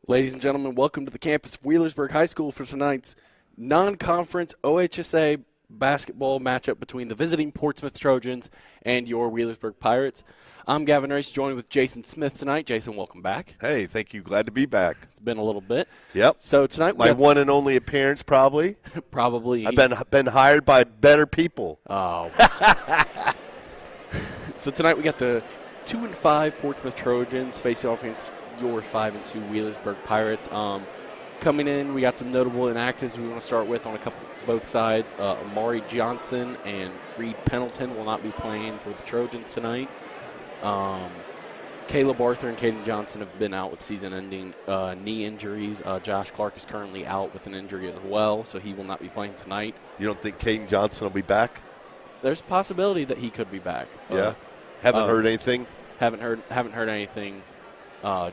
Ladies and gentlemen, welcome to the campus of Wheelersburg High School for tonight's non-conference OHSA basketball matchup between the visiting Portsmouth Trojans and your Wheelersburg Pirates. I'm Gavin Rice, joined with Jason Smith tonight. Jason, welcome back. Hey, thank you. Glad to be back. It's been a little bit. Yep. So tonight my one and only appearance, probably. Probably. I've been hired by better people. Oh. So tonight we got the 2-5 Portsmouth Trojans facing off against your 5-2 Wheelersburg Pirates. Coming in, we got some notable inactives we want to start with on both sides. Amari Johnson and Reed Pendleton will not be playing for the Trojans tonight. Caleb Arthur and Caden Johnson have been out with season-ending knee injuries. Josh Clark is currently out with an injury as well, so he will not be playing tonight. You don't think Caden Johnson will be back? There's a possibility that he could be back. Yeah. Haven't heard anything? Haven't heard anything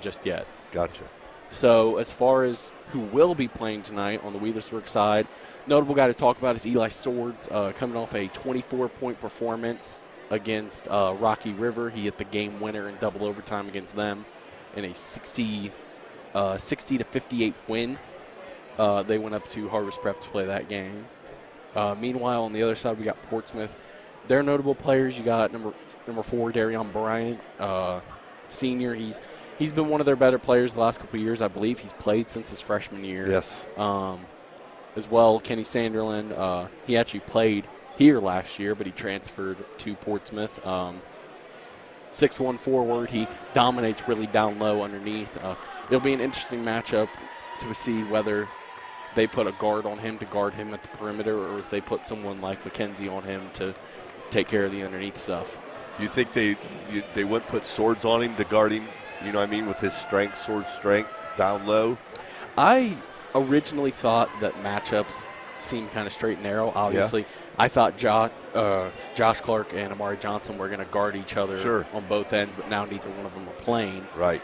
just yet. Gotcha. So as far as who will be playing tonight on the Wheelersburg side, notable guy to talk about is Eli Swords, coming off a 24-point performance against Rocky River. He hit the game winner in double overtime against them in a 60 to 58 win. They went up to Harvest Prep to play that game. Meanwhile, on the other side, we got Portsmouth. They're notable players. You got number 4, Darion Bryant, senior. He's been one of their better players the last couple of years. I believe he's played since his freshman year. Yes. As well, Kenny Sanderland. He actually played here last year, but he transferred to Portsmouth. 6'1" forward. He dominates really down low underneath. It'll be an interesting matchup to see whether they put a guard on him to guard him at the perimeter, or if they put someone like McKenzie on him to take care of the underneath stuff. You think they wouldn't put Swords on him to guard him, you know what I mean, with his strength, sword strength, down low? I originally thought that matchups seemed kind of straight and narrow. Obviously, I thought Josh Clark and Amari Johnson were going to guard each other on both ends, but now neither one of them are playing. Right.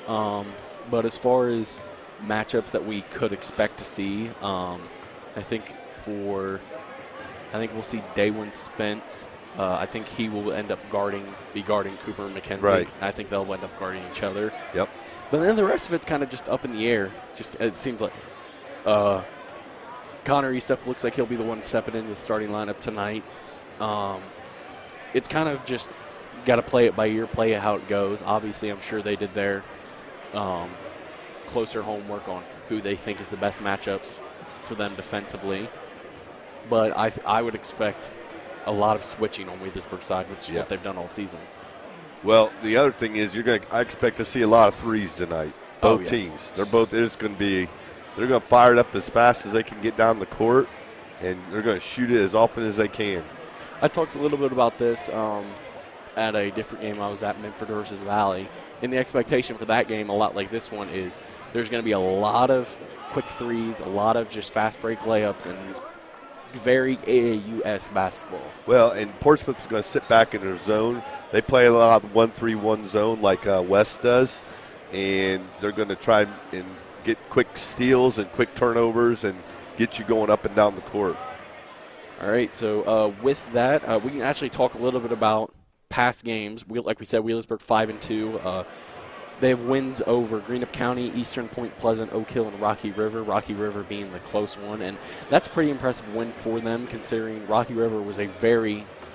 But as far as matchups that we could expect to see, I think we'll see Daywin Spence. I think he will end up guarding Cooper and McKenzie. Right. I think they'll end up guarding each other. Yep. But then the rest of it's kind of just up in the air. It seems like Connor Eastup looks like he'll be the one stepping into the starting lineup tonight. It's kind of just got to play it by ear, play it how it goes. Obviously, I'm sure they did their closer homework on who they think is the best matchups for them defensively. But I would expect a lot of switching on Wheelersburg's side, which is what they've done all season. Well, the other thing is I expect to see a lot of threes tonight. Both teams. They're going to fire it up as fast as they can get down the court, and they're going to shoot it as often as they can. I talked a little bit about this at a different game I was at, Memphis versus Valley. And the expectation for that game, a lot like this one, is there's going to be a lot of quick threes, a lot of just fast break layups, and very AAU-esque basketball. Well, and Portsmouth is going to sit back in their zone. They play a lot of 1-3-1 zone like West does, and they're going to try and get quick steals and quick turnovers and get you going up and down the court. All right, so with that, we can actually talk a little bit about past games. Like we said, Wheelersburg 5-2. They have wins over Greenup County, Eastern Point Pleasant, Oak Hill, and Rocky River being the close one. And that's a pretty impressive win for them, considering Rocky River was they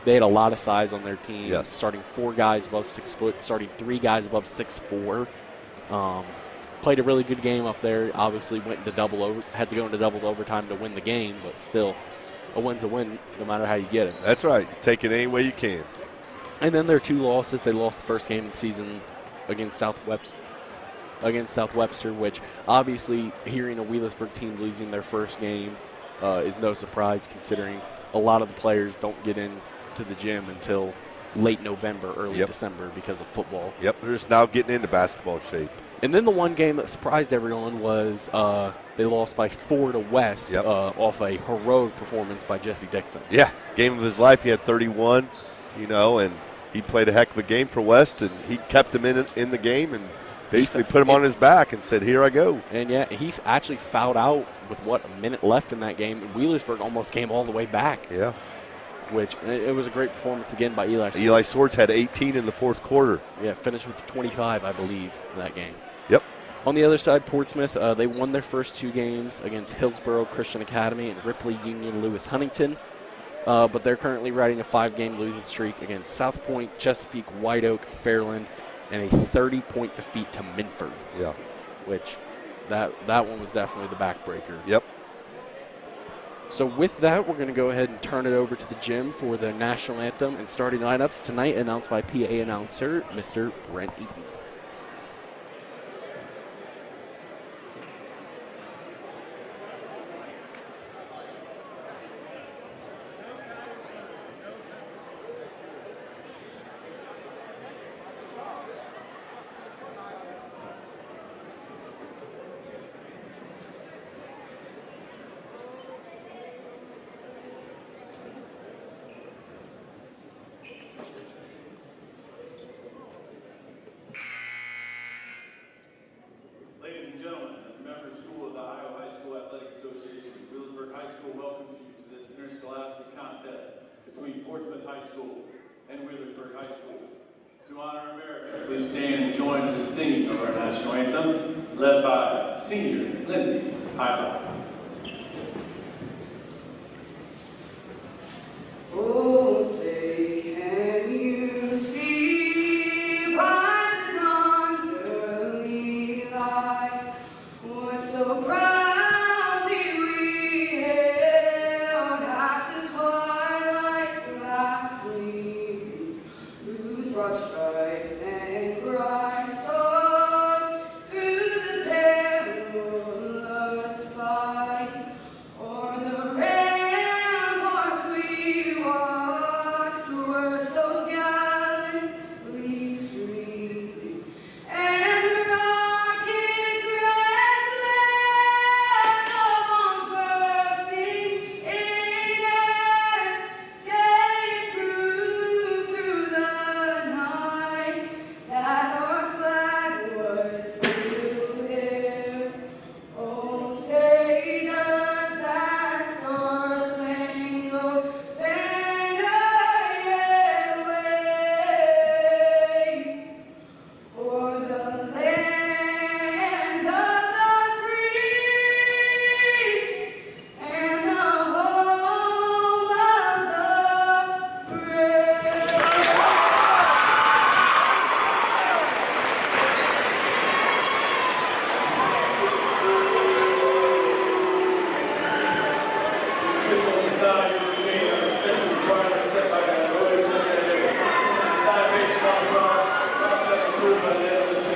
had a lot of size on their team. Yes. Starting 4 guys above 6 foot, starting 3 guys above 6'4". Played a really good game up there. Obviously had to go into double overtime to win the game, but still, a win's a win no matter how you get it. That's right. Take it any way you can. And then their 2 losses. They lost the first game of the season against South Webster, which obviously hearing a Wheelersburg team losing their first game is no surprise, considering a lot of the players don't get into the gym until late November, early December because of football. Yep, they're just now getting into basketball shape. And then the one game that surprised everyone was they lost by 4 to West off a heroic performance by Jesse Dixon. Yeah, game of his life. He had 31, and he played a heck of a game for West, and he kept him in the game and basically put him on his back and said, here I go. And, he actually fouled out with, a minute left in that game, and Wheelersburg almost came all the way back. Yeah. Which it was a great performance again by Eli Swords. Eli Swords had 18 in the fourth quarter. Yeah, finished with 25, I believe, in that game. Yep. On the other side, Portsmouth, they won their first 2 games against Hillsborough Christian Academy and Ripley Union Lewis Huntington. But they're currently riding a 5-game losing streak against South Point, Chesapeake, White Oak, Fairland, and a 30-point defeat to Minford. Yeah. Which that one was definitely the backbreaker. Yep. So with that, we're going to go ahead and turn it over to the gym for the national anthem and starting lineups tonight, announced by PA announcer Mr. Brent Eaton. Portsmouth High School and Wheelersburg High School. To honor America, please stand and join in the singing of our national anthem, led by senior Lindsay Hyde. Oh, say, can you see by the dawn's early light what so proudly we hailed at the twilight's last gleam, whose broad stripes and bright stars through the perilous fight o'er the ramparts we watched were so gallantly streaming, and the rocket's red flag of arms bursting in air gave proof through the night that our flag was still there. Oh, say does that star-spangled banner yet wave o'er the land of the free and the home of the brave? Official design of the game of official requirements set by the voting secretary. Design based on process approved by the SOC.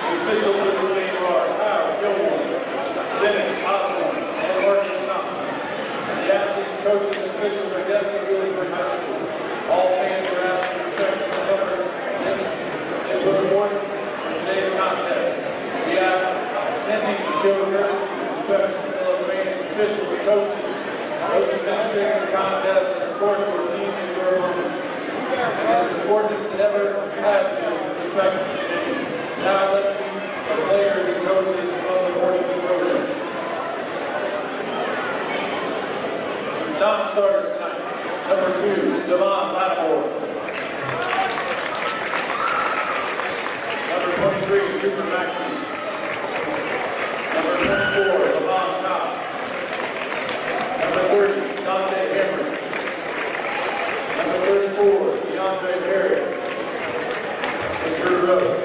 The officials of the game are Howard Gilmore, Dennis Osborne, and Marcus Thompson. The athletes, coaches, and officials are guests of Wheelersburg High School. All fans are asked to respect the members and to report in today's contest. We ask attendees to show courtesy and respect to fellow fans, officials, coaches, those administrating the contest, and of course your team and your opponent. It is important as it ever has been to respect the game. Now let's meet the players and coaches of the Portsmouth Trojans. Non-starters tonight. Number 2, Devon Lattimore. Number 23, Cooper Maxey. Number 24, Devon Cobb. Number 30, Dante Henry. Number 34, DeAndre Perry. And Drew Rose.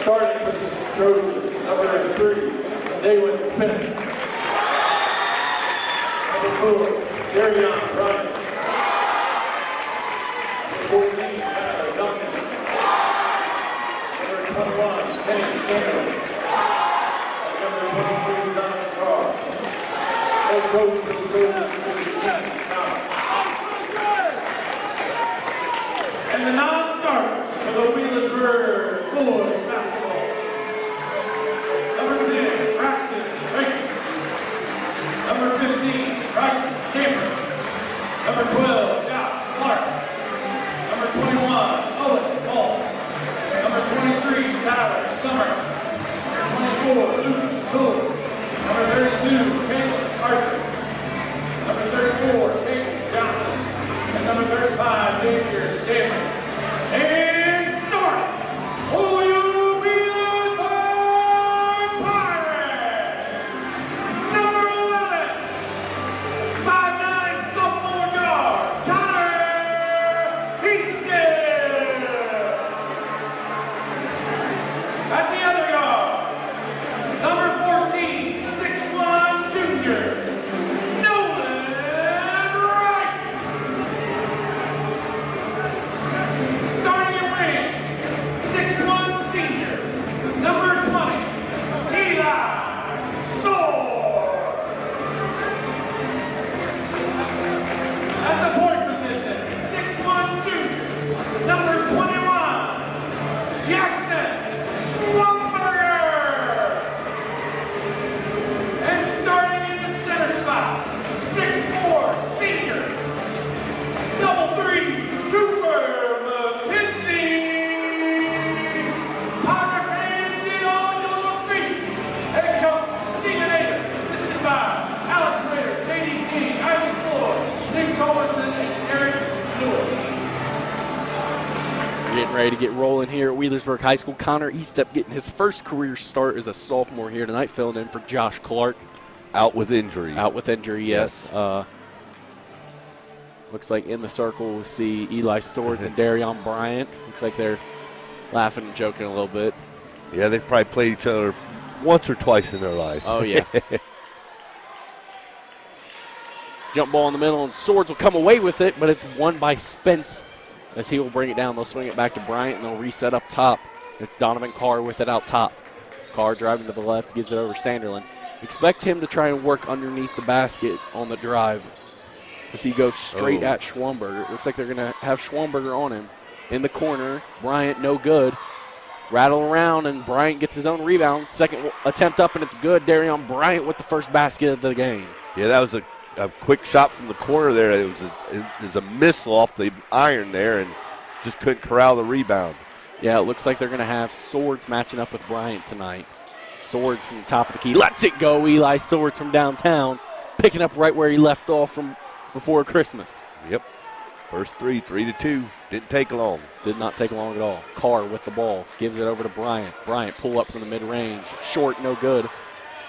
Starting with the Trojans, number 3, Daywin Smith. Number 4, Darion Bryant. Number 14, Tyler Duncan. Number 21, Kenny Stanley. And number 23, Jonathan Carr. Head coach for the Trojans is Keith Thomas. And the non-starters for the Wheelersburg boys basketball. Number 10, Braxton Rankin. Number 15, Bryson Cameron. Number 12, Josh Clark. Number 21, Owen Ball. Number 23, Tyler Summer. Number 24, Luke Fuller. Number 32, Caleb Archer. Number 34, Peyton Johnson. And number 35, Xavier Stanley. And start! Wheelersburg ready to get rolling here at Wheelersburg High School. Connor Eastep getting his first career start as a sophomore here tonight, filling in for Josh Clark. Out with injury. Out with injury, yes. Looks like in the circle we'll see Eli Swords and Darion Bryant. Looks like they're laughing and joking a little bit. Yeah, they probably played each other once or twice in their life. Oh, yeah. Jump ball in the middle, and Swords will come away with it, but it's won by Spence as he will bring it down. They'll swing it back to Bryant, and they'll reset up top. It's Donovan Carr with it out top. Carr driving to the left, gives it over Sanderlin. Expect him to try and work underneath the basket on the drive as he goes straight at Schwamberger. It looks like they're going to have Schwamberger on him. In the corner, Bryant no good. Rattle around, and Bryant gets his own rebound. Second attempt up, and it's good. Darion Bryant with the first basket of the game. Yeah, that was a quick shot from the corner there. It was a missile off the iron there, and just couldn't corral the rebound. Yeah, it looks like they're going to have Swords matching up with Bryant tonight. Swords from the top of the key. Lets it go. Eli Swords from downtown, picking up right where he left off from before Christmas. Yep. First 3-2. Didn't take long. Did not take long at all. Carr with the ball. Gives it over to Bryant. Bryant pull up from the mid-range. Short, no good.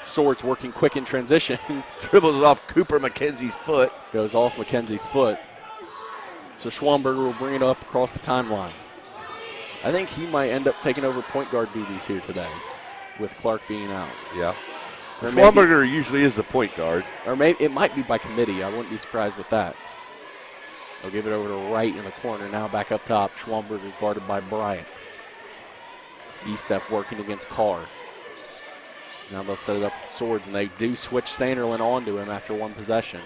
Swords working quick in transition. Dribbles it off Cooper McKenzie's foot. Goes off McKenzie's foot. So Schwamberger will bring it up across the timeline. I think he might end up taking over point guard duties here today with Clark being out. Yeah. Or Schwamberger usually is the point guard. Or maybe it might be by committee. I wouldn't be surprised with that. They'll give it over to Wright in the corner. Now back up top. Schwamberger guarded by Bryant. E-step working against Carr. Now they'll set it up with Swords, and they do switch Sanderlin onto him after one possession.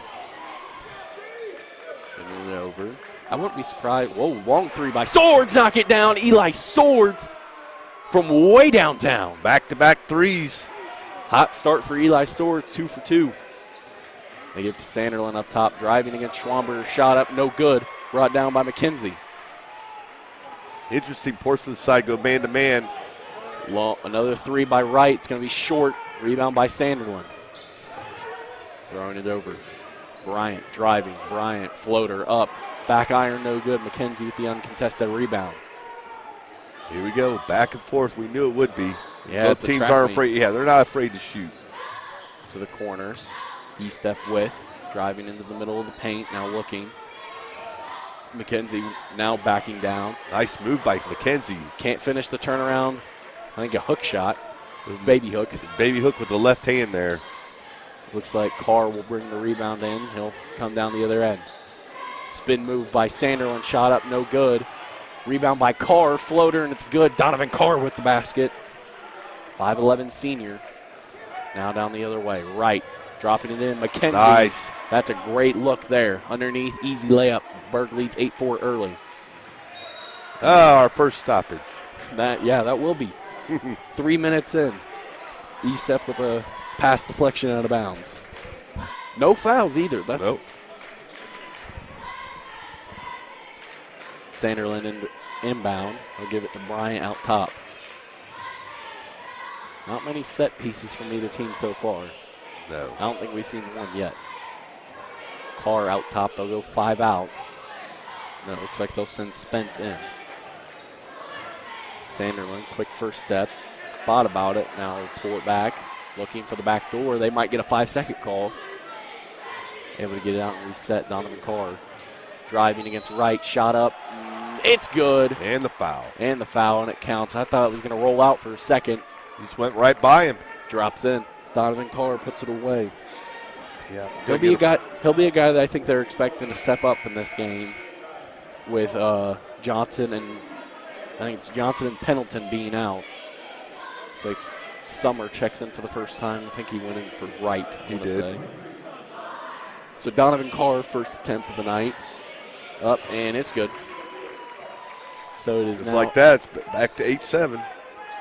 They move it over. I wouldn't be surprised. Whoa, long three by Swords. Knock it down. Eli Swords from way downtown. Back-to-back threes. Hot start for Eli Swords, 2 for 2. They get to Sanderlin up top, driving against Schwamberger. Shot up, no good. Brought down by McKenzie. Interesting, Portsmouth side go man-to-man. Well, another three by Wright. It's going to be short. Rebound by Sanderlin. Throwing it over. Bryant driving. Bryant floater up. Back iron, no good. McKenzie with the uncontested rebound. Here we go. Back and forth. We knew it would be. Yeah, both teams aren't afraid. Yeah, they're not afraid to shoot. To the corner. E-step with. Driving into the middle of the paint. Now looking. McKenzie now backing down. Nice move by McKenzie. Can't finish the turnaround. I think a hook shot. Baby hook. Baby hook with the left hand there. Looks like Carr will bring the rebound in. He'll come down the other end. Spin move by Sanderlin. Shot up, no good. Rebound by Carr. Floater, and it's good. Donovan Carr with the basket. 5'11 senior. Now down the other way. Right. Dropping it in. McKenzie. Nice. That's a great look there. Underneath, easy layup. Burg leads 8-4 early. Our first stoppage. That will be. 3 minutes in. E-step with a pass deflection out of bounds. No fouls either. Nope. Sanderlin inbound. I'll give it to Bryant out top. Not many set pieces from either team so far. No. I don't think we've seen one yet. Carr out top. They'll go 5 out. No, it looks like they'll send Spence in. Sanderlin, quick first step. Thought about it. Now he'll pull it back. Looking for the back door. They might get a 5-second call. Able to get it out and reset. Donovan Carr driving against Wright. Shot up. It's good. And the foul. And it counts. I thought it was going to roll out for a second. He just went right by him. Drops in. Donovan Carr puts it away. Yeah. He'll be a guy that I think they're expecting to step up in this game with Johnson and I think it's Johnson and Pendleton being out. It's like Summer checks in for the first time. I think he went in for Wright. He did. So Donovan Carr, first attempt of the night. Up, and it's good. So it is Just now like that, it's back to 8-7.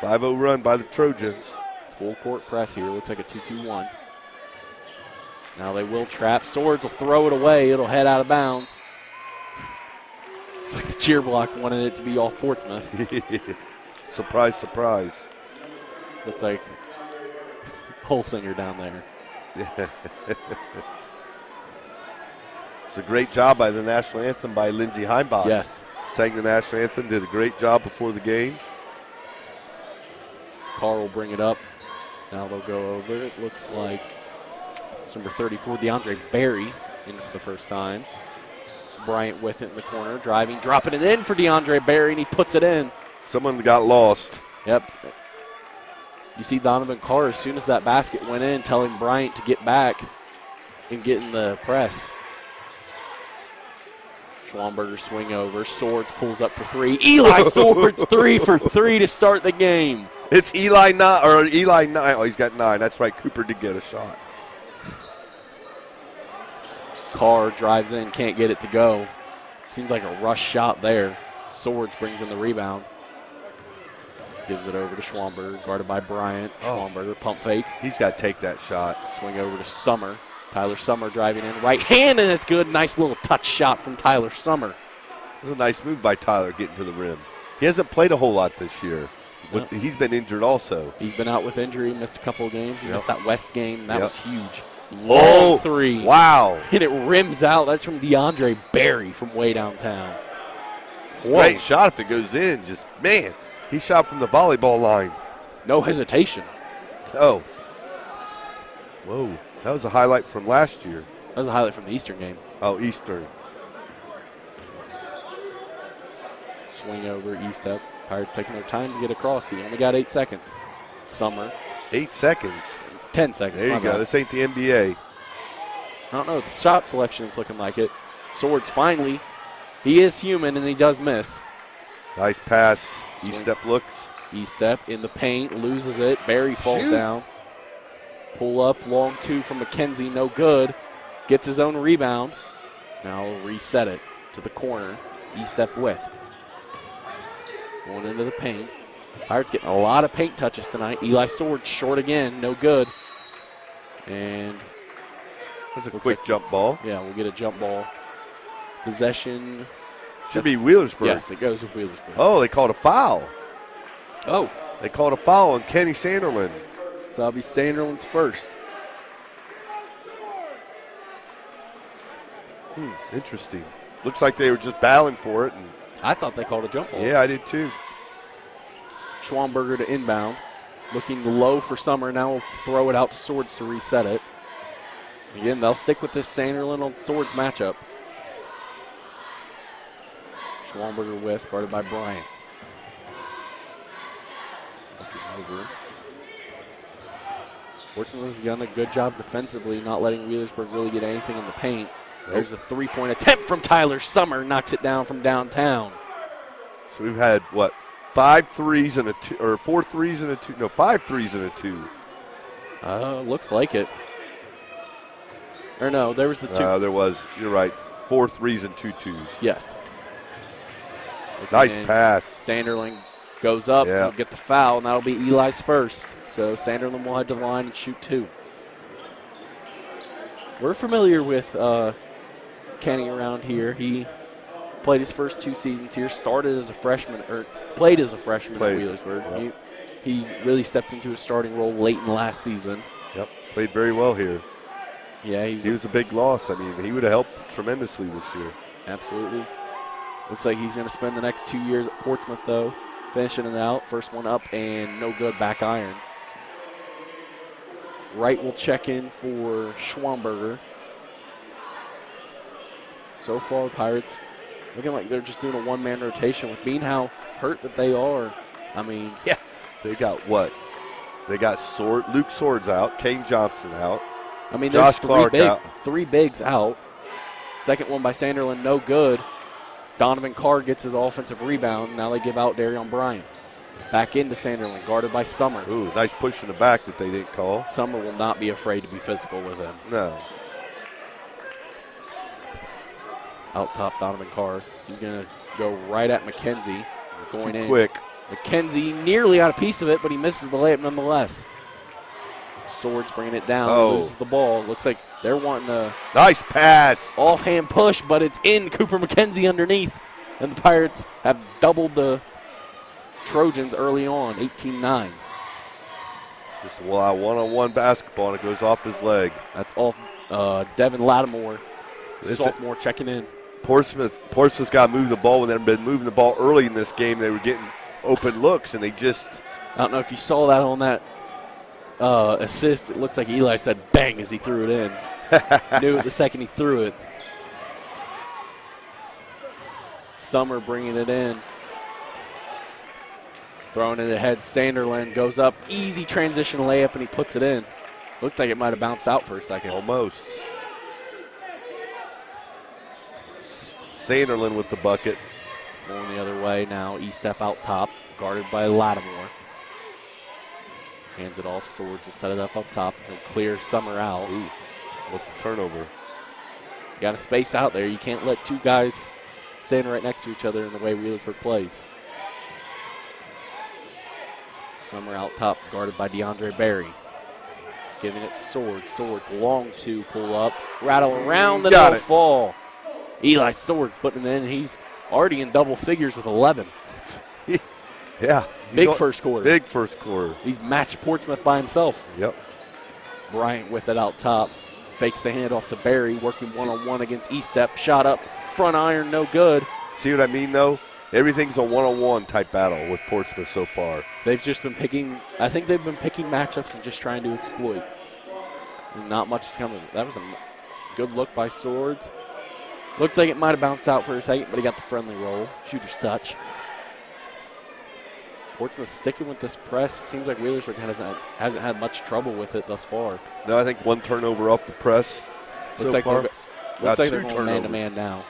5-0 run by the Trojans. Full court press here. Looks like a 2-2-1. Now they will trap. Swords will throw it away. It'll head out of bounds. It's like the cheer block wanted it to be off Portsmouth. Surprise, surprise. Looked like Holsinger down there. It's a great job by the national anthem by Lindsey Heimbach. Yes. sang the national anthem, did a great job before the game. Carr will bring it up. Now they'll go over. It looks like it's number 34, DeAndre Berry, in for the first time. Bryant with it in the corner, driving, dropping it in for DeAndre Berry, and he puts it in. Someone got lost. Yep. You see Donovan Carr, as soon as that basket went in, telling Bryant to get back and get in the press. Schwamberger swing over. Swords pulls up for three. Eli Swords 3 for 3 to start the game. It's Eli 9. Oh, he's got 9. That's right. Cooper did get a shot. Carr drives in, can't get it to go. Seems like a rush shot there. Swords brings in the rebound. Gives it over to Schwamberger, guarded by Bryant. Schwamberger, pump fake. He's got to take that shot. Swing over to Summer. Tyler Summer driving in. Right hand, and it's good. Nice little touch shot from Tyler Summer. It was a nice move by Tyler getting to the rim. He hasn't played a whole lot this year. But he's been injured also. He's been out with injury, missed a couple of games. He missed that West game. That was huge. Long three. Wow. And it rims out. That's from DeAndre Berry from way downtown. Great shot if it goes in. Just, man, he shot from the volleyball line. No hesitation. Oh. Whoa. That was a highlight from last year. That was a highlight from the Eastern game. Oh, Eastern. Swing over, E-step. Pirates taking their time to get across, but you only got 8 seconds. Summer. 8 seconds. 10 seconds. There you go. This ain't the NBA. I don't know. The shot selection is looking like it. Swords finally. He is human, and he does miss. Nice pass. E-step looks. E-step in the paint. Loses it. Barry falls down. Pull up. Long two from McKenzie. No good. Gets his own rebound. Now we'll reset it to the corner. E-step with. Going into the paint. Pirates getting a lot of paint touches tonight. Eli Swords short again. No good. And that's a quick jump ball. Yeah, we'll get a jump ball. Possession. Should be Wheelersburg. Yes, it goes with Wheelersburg. Oh, they called a foul. Oh. They called a foul on Kenny Sanderlin. So that'll be Sanderlin's first. Interesting. Looks like they were just battling for it. And I thought they called a jump ball. yeah, I did too. Schwamberger to inbound. Looking low for Summer. Now we'll throw it out to Swords to reset it. Again, they'll stick with this Sanderlin on Swords matchup. Schwamberger with, guarded by Bryant. Portsmouth has done a good job defensively, not letting Wheelersburg really get anything in the paint. There's a three-point attempt from Tyler Summer, knocks it down from downtown. So we've had, what, 5 threes and a 2, or 4 threes and a 2, no, 5 threes and a 2. Looks like it. Or no, there was the 2. There was, you're right, 4 threes and 2 twos. Yes. Nice pass. Sanderling goes up, he'll get the foul, and that'll be Eli's first. So Sanderlin will head to the line and shoot 2. We're familiar with Kenny around here. He played his first 2 seasons here, started as a freshman, or played as a freshman at Wheelersburg. Yep. He really stepped into a starting role late in last season. Yep, played very well here. Yeah, he was a big loss. I mean, he would have helped tremendously this year. Absolutely. Looks like he's going to spend the next 2 years at Portsmouth, though, finishing it out. First one up and no good, back iron. Wright will check in for Schwamberger. So far, Pirates looking like they're just doing a one-man rotation with being how hurt that they are. I mean, yeah, they got what? They got Luke Swords out, Kane Johnson out. I mean, Josh there's Clark out. 3 bigs out. Second one by Sanderlin, no good. Donovan Carr gets his offensive rebound. Now they give out Darion Bryant. Back into Sanderlin, guarded by Summer. Ooh, nice push in the back that they didn't call. Summer will not be afraid to be physical with him. No. Out top, Donovan Carr. He's going to go right at McKenzie. Going in. Quick. McKenzie nearly got a piece of it, but he misses the layup nonetheless. Swords bringing it down. Loses the ball. Looks like they're wanting a nice pass. Offhand push, but it's in. Cooper McKenzie underneath. And the Pirates have doubled the Trojans early on, 18-9. Just a one-on-one basketball, and it goes off his leg. That's off Devin Lattimore, sophomore, checking in. Portsmouth's got to move the ball. When they've been moving the ball early in this game, they were getting open looks, and they just. I don't know if you saw that on that assist. It looked like Eli said bang as he threw it in. Knew it the second he threw it. Summer bringing it in. Throwing it ahead. Sanderland goes up. Easy transition layup, and he puts it in. Looked like it might have bounced out for a second. Almost. Sanderland with the bucket. Going the other way now. E-step out top. Guarded by Lattimore. Hands it off. Swords will set it up top. He'll clear Summer out. Ooh, what's the turnover? You got to space out there. You can't let two guys stand right next to each other in the way Wheelersburg plays. Summer out top, guarded by DeAndre Berry. Giving it Sword. Sword, long two, pull up. Rattle around, and it'll fall. Eli Swords putting it in. He's already in double figures with 11. Yeah. Big first quarter. Big first quarter. He's matched Portsmouth by himself. Yep. Bryant with it out top. Fakes the handoff to Berry, working one-on-one against E-step. Shot up, front iron, no good. See what I mean, though? Everything's a one-on-one type battle with Portsmouth so far. They've just been picking, I think they've been picking matchups and just trying to exploit. And not much is coming. That was a good look by Swords. Looked like it might have bounced out for a second, but he got the friendly roll. Shooter's touch. Portsmouth sticking with this press. Seems like Wheelersburg hasn't had much trouble with it thus far. No, I think one turnover off the press Looks so like far. Looks like they're going man-to-man now.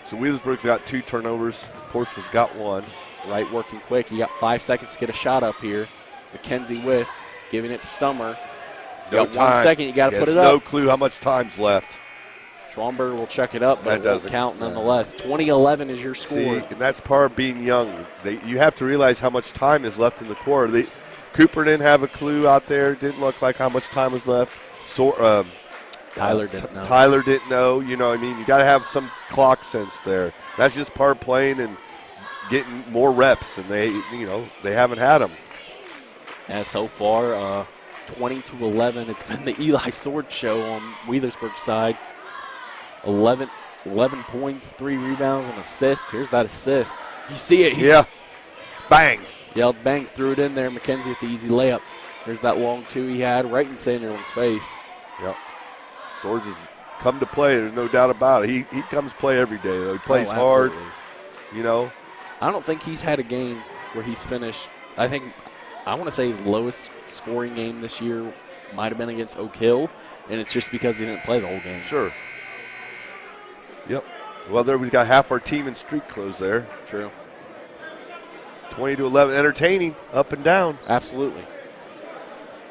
So Wheelersburg's got 2 turnovers. Portsmouth's got 1. Wright working quick. You got 5 seconds to get a shot up here. McKenzie with, giving it to Summer. No got time. 1 second. You got to put it up. No clue how much time's left. Schwamberger will check it up, but it doesn't count nonetheless. 20-11 is your score. See, and that's part of being young. You have to realize how much time is left in the quarter. Cooper didn't have a clue out there. Didn't look like how much time was left. Tyler didn't know. Tyler didn't know. You know what I mean? You got to have some clock sense there. That's just part of playing and getting more reps, and they haven't had them. Yeah, so far, 20-11. It's been the Eli Sword show on Wheelersburg's side. 11 points, 3 rebounds, and assist. Here's that assist. You see it. Yeah. Bang. Yelled bang, threw it in there. McKenzie with the easy layup. There's that long two he had right in Sanderland's face. Yep. Swords has come to play. There's no doubt about it. He comes play every day, though. He plays hard. You know. I don't think he's had a game where he's finished. I want to say his lowest scoring game this year might have been against Oak Hill, and it's just because he didn't play the whole game. Sure. Yep. Well, there we've got half our team in street clothes there. True. 20-11. Entertaining, up and down. Absolutely.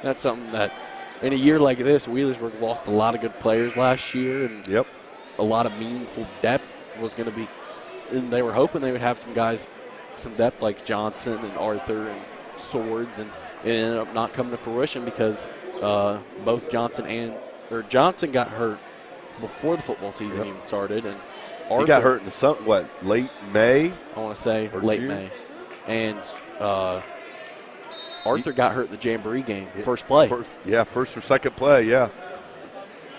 That's something that in a year like this, Wheelersburg lost a lot of good players last year, and a lot of meaningful depth was going to be. And they were hoping they would have some guys, some depth like Johnson and Arthur and Swords, and it ended up not coming to fruition because both Johnson got hurt before the football season even started, and Arthur, he got hurt in late May? I want to say late June? May, and Arthur got hurt in the Jamboree game, first play. First or second play, Yep,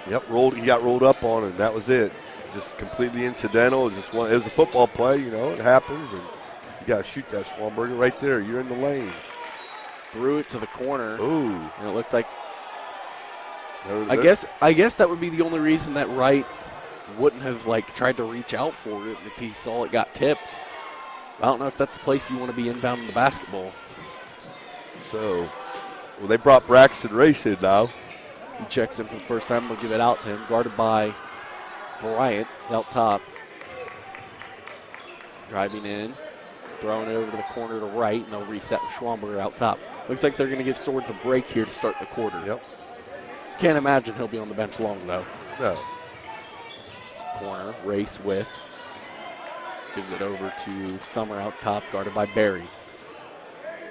he got rolled up on, and that was it. Just completely incidental. It was a football play, it happens, and you got to shoot that Schwamberger right there. You're in the lane. Threw it to the corner. Ooh. And it looked like I guess that would be the only reason that Wright wouldn't have tried to reach out for it if he saw it got tipped. I don't know if that's the place you want to be inbounding the basketball. So, they brought Braxton Race in now. He checks in for the first time. They'll give it out to him, guarded by Bryant out top. Driving in, throwing it over to the corner to Wright, and they'll reset Schwamberger out top. Looks like they're going to give Swords a break here to start the quarter. Yep. Can't imagine he'll be on the bench long, though. No. Corner, Race with. Gives it over to Summer out top, guarded by Berry.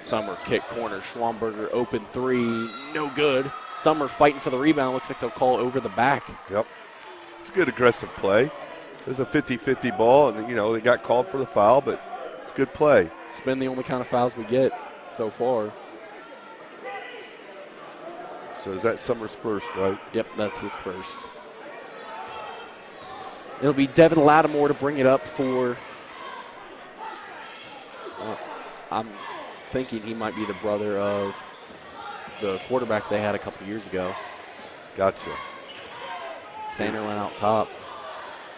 Summer kick corner, Schwamberger open three, no good. Summer fighting for the rebound. Looks like they'll call over the back. Yep. It's a good aggressive play. It was a 50-50 ball, and they got called for the foul, but it's good play. It's been the only kind of fouls we get so far. So is that Summer's first, right? Yep, that's his first. It'll be Devin Lattimore to bring it up for, I'm thinking he might be the brother of the quarterback they had a couple years ago. Gotcha. Sanderlin out top,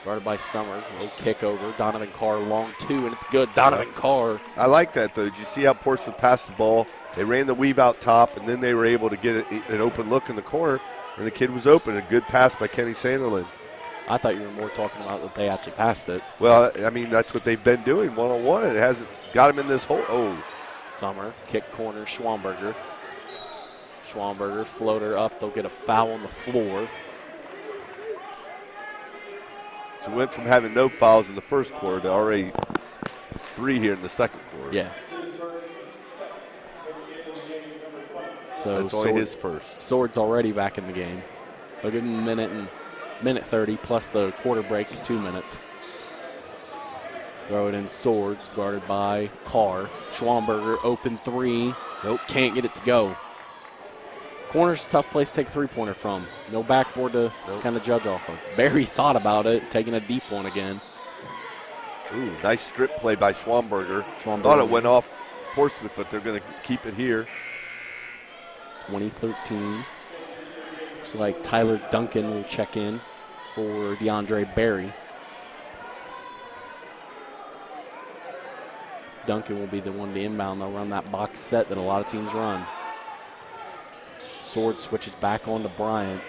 guarded by Summer. Low kick over. Donovan Carr long 2, and it's good. Donovan Carr. I like that, though. Did you see how Portsmouth passed the ball? They ran the weave out top, and then they were able to get an open look in the corner, and the kid was open. A good pass by Kenny Sanderlin. I thought you were more talking about that they actually passed it. Well, I mean, that's what they've been doing one-on-one, and it hasn't got him in this hole. Oh. Summer, kick corner, Schwamberger. Schwamberger, floater up. They'll get a foul on the floor. So we went from having no fouls in the first quarter to already 3 here in the second quarter. Yeah. So that's only his first. Sword's already back in the game. They'll give him a minute 30 plus the quarter break, 2 minutes. Throw it in. Swords guarded by Carr. Schwamberger open 3. Nope. Can't get it to go. Corner's a tough place to take a three-pointer from. No backboard to kind of judge off of. Barry thought about it, taking a deep one again. Ooh, nice strip play by Schwamberger. Thought it went off Portsmouth, but they're going to keep it here. 2013. Looks like Tyler Duncan will check in for DeAndre Barry. Duncan will be the one to inbound. They'll run that box set that a lot of teams run. Sword switches back on to Bryant.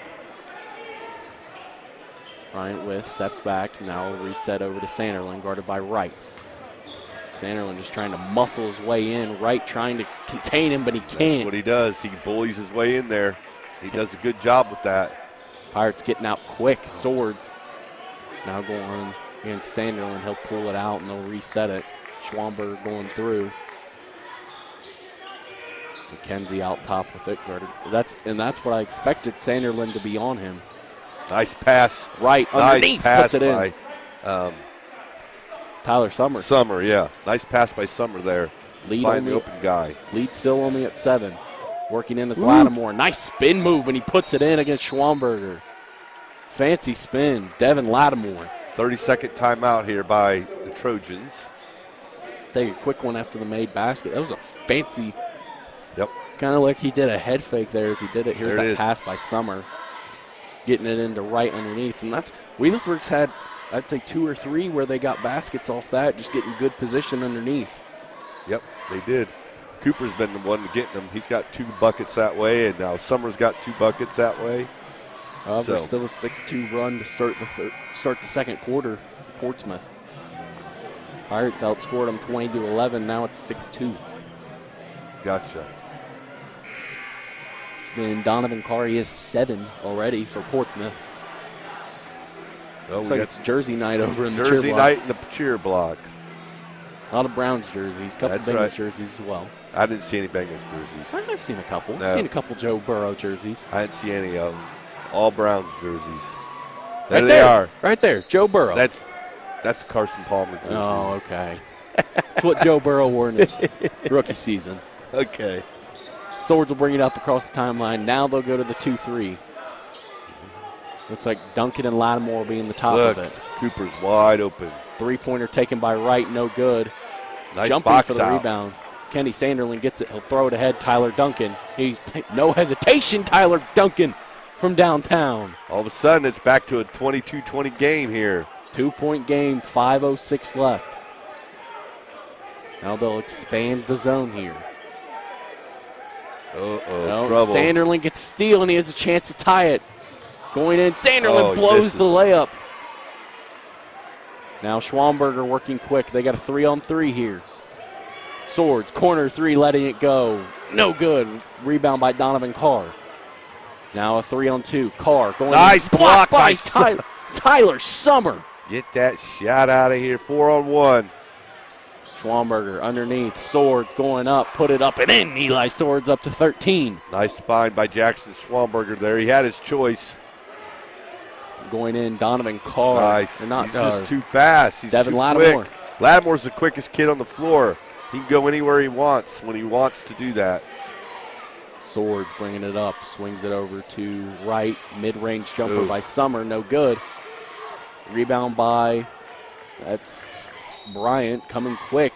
Bryant with steps back. Now reset over to Sanderlin, guarded by Wright. Sanderlin just trying to muscle his way in. Wright trying to contain him, but he can't. That's what he does. He bullies his way in there. He does a good job with that. Pirates getting out quick. Swords now going against Sanderlin. He'll pull it out and they'll reset it. Schwamberger going through. McKenzie out top with it. Guarded. That's what I expected Sanderlin to be on him. Nice pass. Right underneath. Nice pass puts it in. by Tyler Summer. Summer, yeah. Nice pass by Summer there. Find the open guy. Lead still only at 7. Working in as Lattimore. Nice spin move, and he puts it in against Schwamberger. Fancy spin. Devin Lattimore. 30-second timeout here by the Trojans. Take a quick one after the made basket. That was a fancy. Yep. Kind of like he did a head fake there as he did it. Here's there that pass by Summer. Getting it into right underneath. And that's, Wheelersburg's had, I'd say 2 or 3 where they got baskets off that, just getting good position underneath. Yep, they did. Cooper's been the one getting them. He's got 2 buckets that way, and now Summer's got 2 buckets that way. There's still a 6-2 run to start the second quarter for Portsmouth. Pirates outscored them 20-11. Now it's 6-2. Gotcha. It's been Donovan Carr. He has 7 already for Portsmouth. Well, Looks like it's Jersey night over in the cheer Jersey block. night in the cheer block. A lot of Browns jerseys, a couple That's Bengals right. jerseys as well. I didn't see any Bengals jerseys. I've seen a couple. No. I've seen a couple Joe Burrow jerseys. I didn't see any of them. All Browns jerseys. There Right they are. Right there, Joe Burrow. That's Carson Palmer jersey. Oh, okay. That's what Joe Burrow wore in his rookie season. Okay. Swords will bring it up across the timeline. Now they'll go to the 2-3. Looks like Duncan and Lattimore will be in the top Look, of it. Cooper's wide open. Three-pointer taken by Wright, no good. Nice Jumping box for the out. rebound. Kenny Sanderlin gets it. He'll throw it ahead. Tyler Duncan. He's no hesitation. Tyler Duncan from downtown. All of a sudden, it's back to a 22-20 game here. 2-point game, 5:06 left. Now they'll expand the zone here. Trouble. Sanderlin gets a steal, and he has a chance to tie it. Going in, Sanderlin he blows misses. the layup. Now Schwamberger working quick. They got a 3-on-3 here. Swords, corner 3, letting it go. No good. Rebound by Donovan Carr. Now a 3-on-2. Carr going Nice in. block by by Tyler Summer. Get that shot out of here. 4-on-1. Schwamberger underneath. Swords going up. Put it up and in. Eli Swords up to 13. Nice find by Jackson Schwamberger there. He had his choice. Going in, Donovan Carr. Nice. Or not He's Carr. just too fast. He's Devin too Lattimore. quick. Lattimore's the quickest kid on the floor. He can go anywhere he wants when he wants to do that. Swords bringing it up. Swings it over to right. Mid-range jumper Ooh. by Summer. No good. Rebound by, that's Bryant coming quick.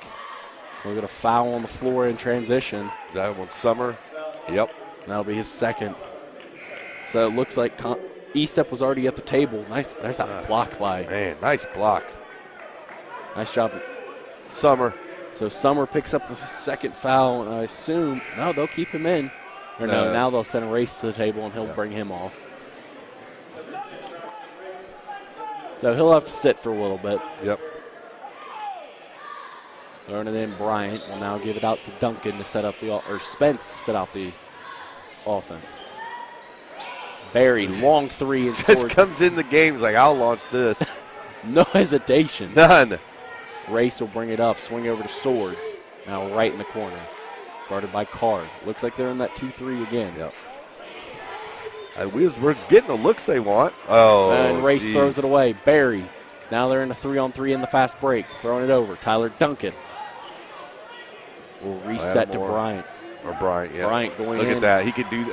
We'll get a foul on the floor in transition. Is that one Summer? Yep. That'll be his second. So it looks like E-Step was already at the table. Nice. There's that block by. Man, nice block. Nice job. Summer. So Summer picks up the second foul, and I assume, no, they'll keep him in. Or no, now they'll send a race to the table, and he'll bring him off. So he'll have to sit for a little bit. Yep. Throwing it in, Bryant will now give it out to Duncan to set up or Spence to set out the offense. Barry, long three. And just comes in the game, he's like, I'll launch this. No hesitation. None. Race will bring it up, swing over to Swords. Now right in the corner. Guarded by Card. Looks like they're in that 2-3 again. Yep. Wheelsburg's getting the looks they want. Oh, and Race throws it away. Barry. Now they're in a 3-on-3 in the fast break. Throwing it over. Tyler Duncan. Will reset to Bryant. Or Bryant, yeah. Bryant going in. in. Look at that. He can do.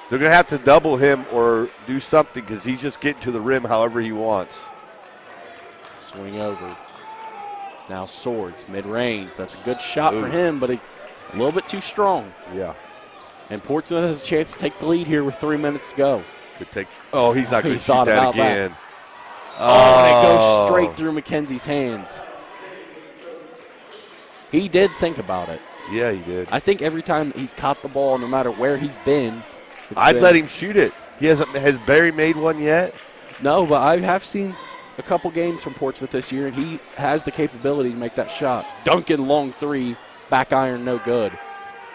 They're going to have to double him or do something because he's just getting to the rim however he wants. Swing over. Now Swords, mid-range. That's a good shot for him, but a little bit too strong. Yeah. And Portsmouth has a chance to take the lead here with 3 minutes to go. Could take. Oh, he's not going to shoot that about again. That. Oh, and it goes straight through McKenzie's hands. He did think about it. Yeah, he did. I think every time he's caught the ball, no matter where he's been, I'd let him shoot it. Has Barry made one yet? No, but I have seen a couple games from Portsmouth this year, and he has the capability to make that shot. Duncan, long three, back iron, no good.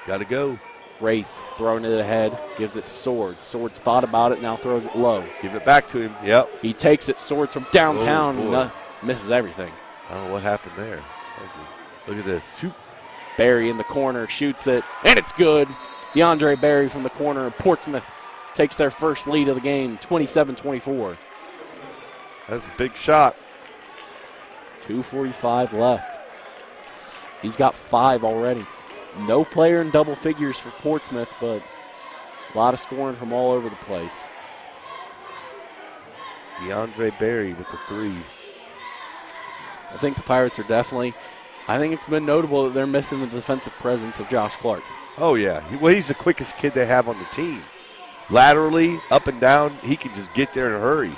Got to go. Race, throwing it ahead, gives it to Swords. Swords thought about it, now throws it low. Give it back to him, yep. He takes it, Swords from downtown, and misses everything. I don't know what happened there. Look at this. Shoot. Barry in the corner, shoots it, and it's good. DeAndre Barry from the corner. Portsmouth takes their first lead of the game, 27-24. That's a big shot. 2:45 left. He's got 5 already. No player in double figures for Portsmouth, but a lot of scoring from all over the place. DeAndre Barry with the 3. I think the Pirates are definitely, I think it's been notable that they're missing the defensive presence of Josh Clark. Oh, yeah. Well, he's the quickest kid they have on the team. Laterally, up and down, he can just get there in a hurry.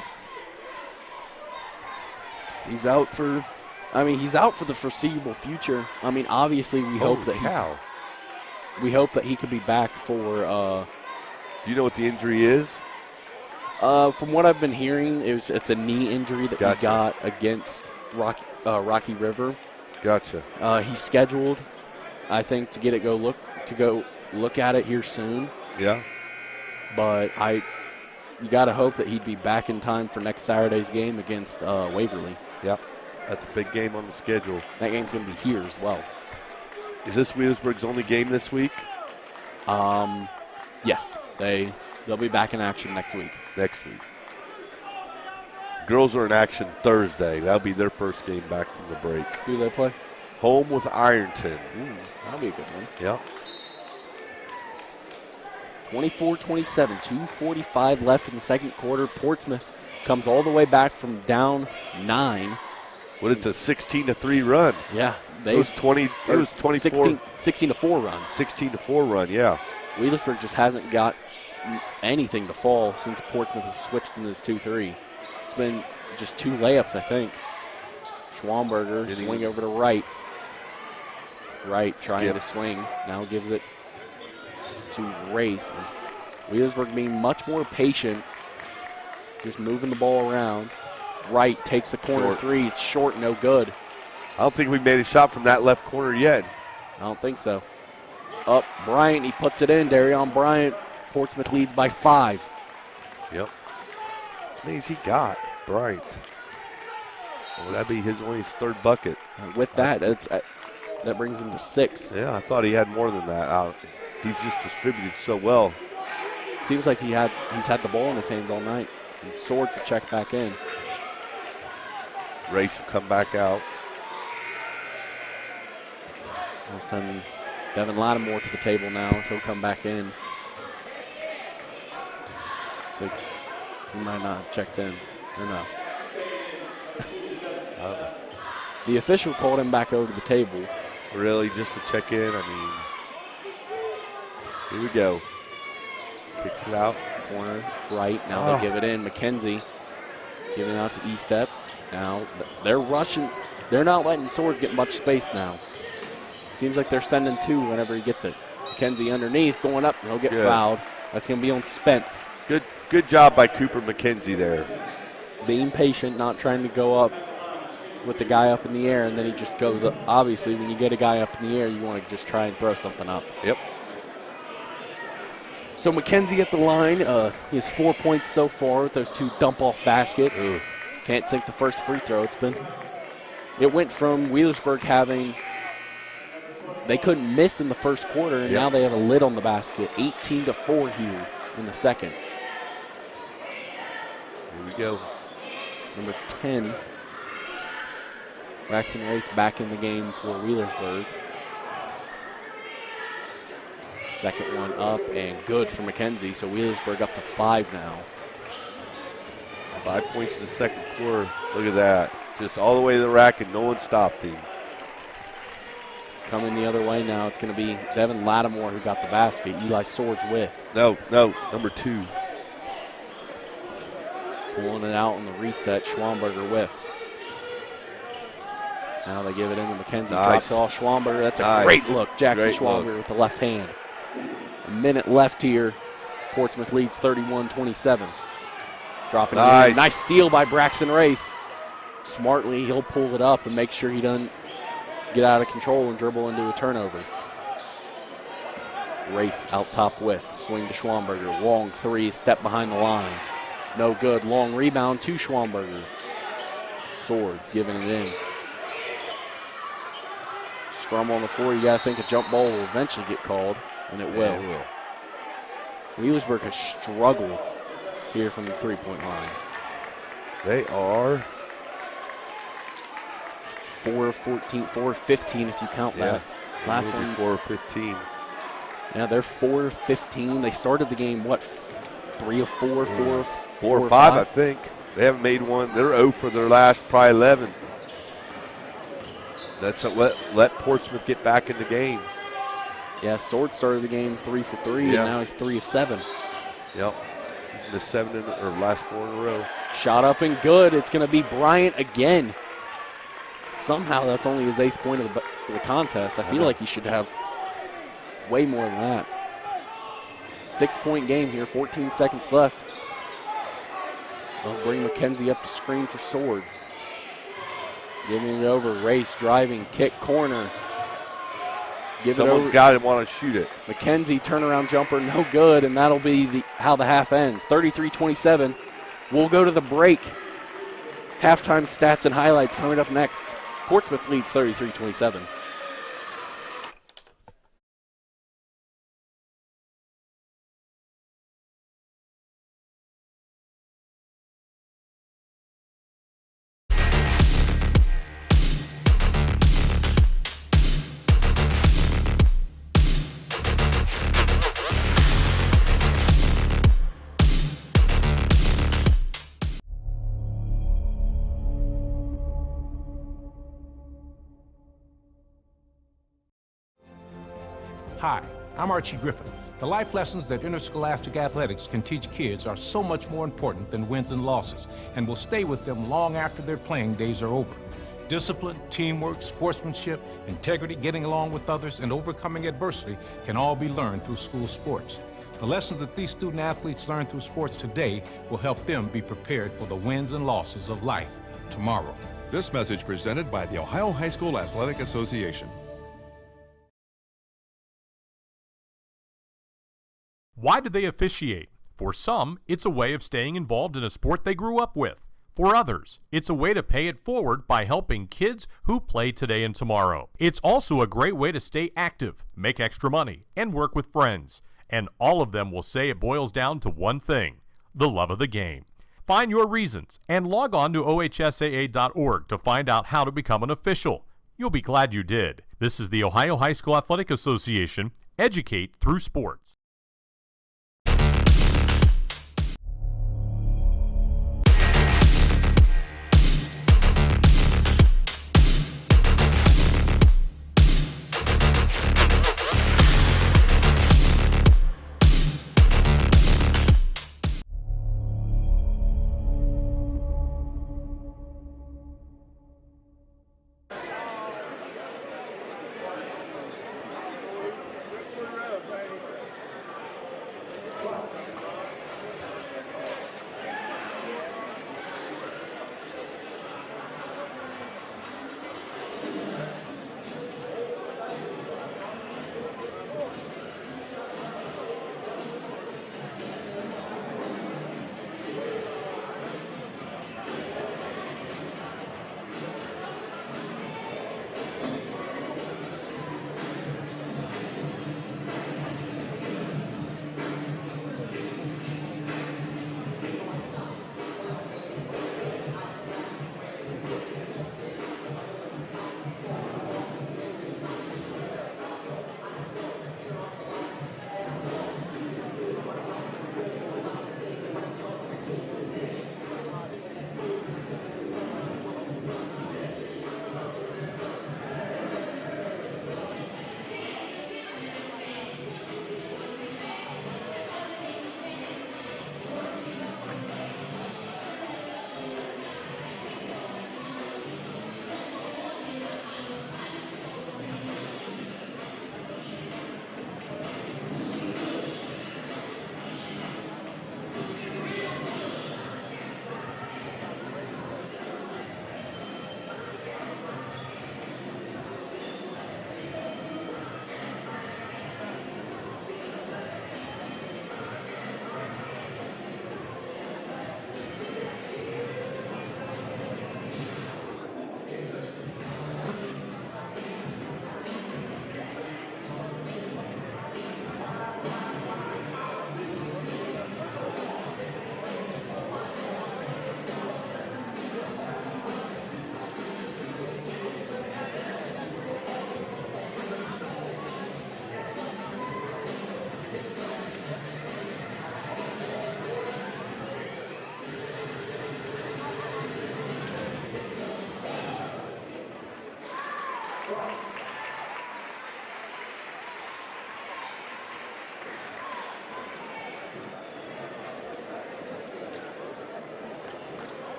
He's out for the foreseeable future. I mean, obviously we hope that he could be back for you know what the injury is? From what I've been hearing, it's a knee injury that he got against Rocky River. Gotcha. He's scheduled, I think, to go look at it here soon. Yeah. But you got to hope that he'd be back in time for next Saturday's game against Waverly. Yep. That's a big game on the schedule. That game's going to be here as well. Is this Wheelsburg's only game this week? Yes. They'll be back in action next week. Next week. Girls are in action Thursday. That'll be their first game back from the break. Who do they play? Home with Ironton. That'll be a good one. Yep. 24-27, 2:45 left in the second quarter. Portsmouth comes all the way back from down 9. Well, it's a 16-3 run. Yeah. It was 24. 16-4 run. 16-4 run, yeah. Wheelersburg just hasn't got anything to fall since Portsmouth has switched into this 2-3. It's been just 2 layups, I think. Schwamberger swing over to Wright. Wright trying to swing. Now gives it to Race. Wheelersburg being much more patient, just moving the ball around. Wright takes the corner 3. It's short, no good. I don't think we made a shot from that left corner yet. I don't think so. Up, Bryant, he puts it in. Darion Bryant. Portsmouth leads by 5. Yep. How many's he got, Bryant? Well, that'd be only his 3rd bucket. With that, that brings him to 6. Yeah, I thought he had more than that. He's just distributed so well. Seems like he's had the ball in his hands all night. And Swords to check back in. Race will come back out. We'll send Devin Lattimore to the table now, so he'll come back in. So he might not have checked in, or no. The official called him back over to the table. Really, just to check in? I mean, here we go. Kicks it out. Corner right. Now they give it in. McKenzie giving out to E-Step. Now they're rushing. They're not letting Swords get much space now. Seems like they're sending two whenever he gets it. McKenzie underneath, going up, and he'll get fouled. That's going to be on Spence. Good job by Cooper McKenzie there. Being patient, not trying to go up with the guy up in the air, and then he just goes up. Obviously, when you get a guy up in the air, you want to just try and throw something up. Yep. So McKenzie at the line. He has 4 points so far with those two dump-off baskets. Ooh. Can't sink the first free throw. It went from Wheelersburg having, they couldn't miss in the first quarter, and now they have a lid on the basket. 18-4 here in the second. Here we go. Number 10, Braxton Race back in the game for Wheelersburg. Second one up and good for McKenzie, so Wheelersburg up to 5 now. 5 points in the second quarter. Look at that. Just all the way to the rack and no one stopped him. Coming the other way now, it's going to be Devin Lattimore who got the basket. Eli Swords with. No, number 2. Pulling it out on the reset, Schwamberger with. Now they give it into McKenzie. Nice. Drops off Schwamberger. That's a great look. Jackson Schwamberger with the left hand. A minute left here. Portsmouth leads 31-27. Dropping it in. Nice steal by Braxton Race. Smartly, he'll pull it up and make sure he doesn't get out of control and dribble into a turnover. Race out top with. Swing to Schwamberger. Long three, step behind the line. No good. Long rebound to Schwamberger. Swords giving it in. Scrum on the floor. You got to think a jump ball will eventually get called, and it will. Yeah, it will. Wheelersburg has struggled here from the three-point line. They are 4-14, 4-15 if you count that. Last one. 4-15. Yeah, they're 4-15. They started the game, 3 of 4, 4 or 5, I think. They haven't made one. They're 0 for their last probably 11. That's what let Portsmouth get back in the game. Yeah, Sword started the game 3 for 3, and now he's 3 of 7. Yep. He's missed 7 or last 4 in a row. Shot up and good. It's going to be Bryant again. Somehow that's only his 8th point of the contest. I feel like he should have way more than that. 6-point game here, 14 seconds left. They'll bring McKenzie up to screen for Swords. Giving it over, Race, driving, kick, corner. Someone's got to want to shoot it. McKenzie, turnaround jumper, no good, and that'll be how the half ends. 33-27. We'll go to the break. Halftime stats and highlights coming up next. Portsmouth leads 33-27. Hi, I'm Archie Griffin. The life lessons that interscholastic athletics can teach kids are so much more important than wins and losses and will stay with them long after their playing days are over. Discipline, teamwork, sportsmanship, integrity, getting along with others, and overcoming adversity can all be learned through school sports. The lessons that these student athletes learn through sports today will help them be prepared for the wins and losses of life tomorrow. This message presented by the Ohio High School Athletic Association. Why do they officiate? For some, it's a way of staying involved in a sport they grew up with. For others, it's a way to pay it forward by helping kids who play today and tomorrow. It's also a great way to stay active, make extra money, and work with friends. And all of them will say it boils down to one thing: the love of the game. Find your reasons and log on to ohsaa.org to find out how to become an official. You'll be glad you did. This is the Ohio High School Athletic Association. Educate through sports.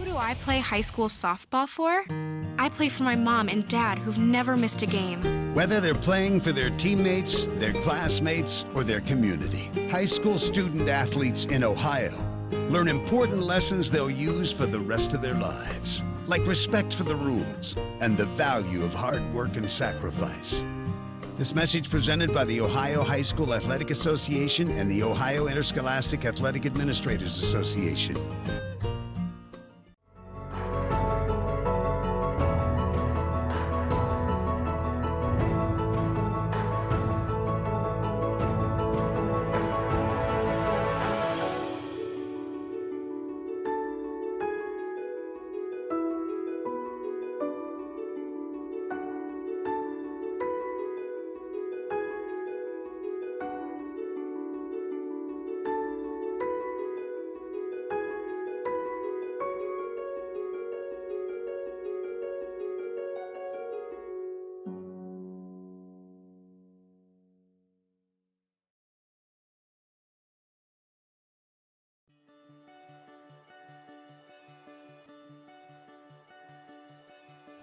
Who do I play high school softball for? I play for my mom and dad who've never missed a game. Whether they're playing for their teammates, their classmates, or their community, high school student athletes in Ohio learn important lessons they'll use for the rest of their lives, like respect for the rules and the value of hard work and sacrifice. This message presented by the Ohio High School Athletic Association and the Ohio Interscholastic Athletic Administrators Association.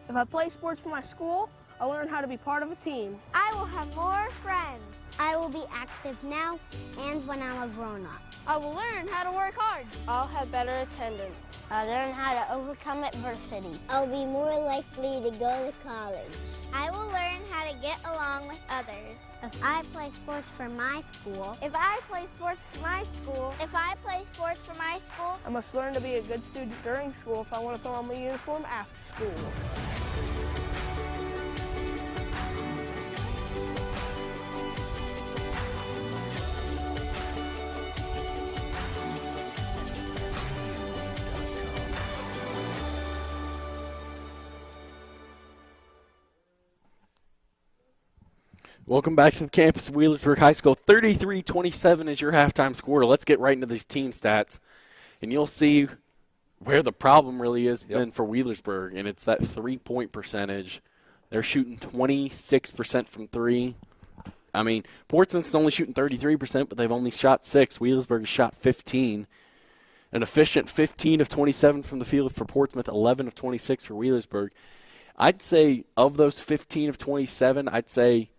If I play sports for my school, I'll learn how to be part of a team. I will have more friends. I will be active now and when I'm a grown-up. I will learn how to work hard. I'll have better attendance. I'll learn how to overcome adversity. I'll be more likely to go to college. I will learn how to get along with others. If I play sports for my school. If I play sports for my school. If I play sports for my school. I must learn to be a good student during school if I want to throw on my uniform after school. Welcome back to the campus of Wheelersburg High School. 33-27 is your halftime score. Let's get right into these team stats, and you'll see where the problem really has been for Wheelersburg, and it's that three-point percentage. They're shooting 26% from three. I mean, Portsmouth's only shooting 33%, but they've only shot 6. Wheelersburg has shot 15. An efficient 15 of 27 from the field for Portsmouth, 11 of 26 for Wheelersburg. I'd say of those 15 of 27, I'd say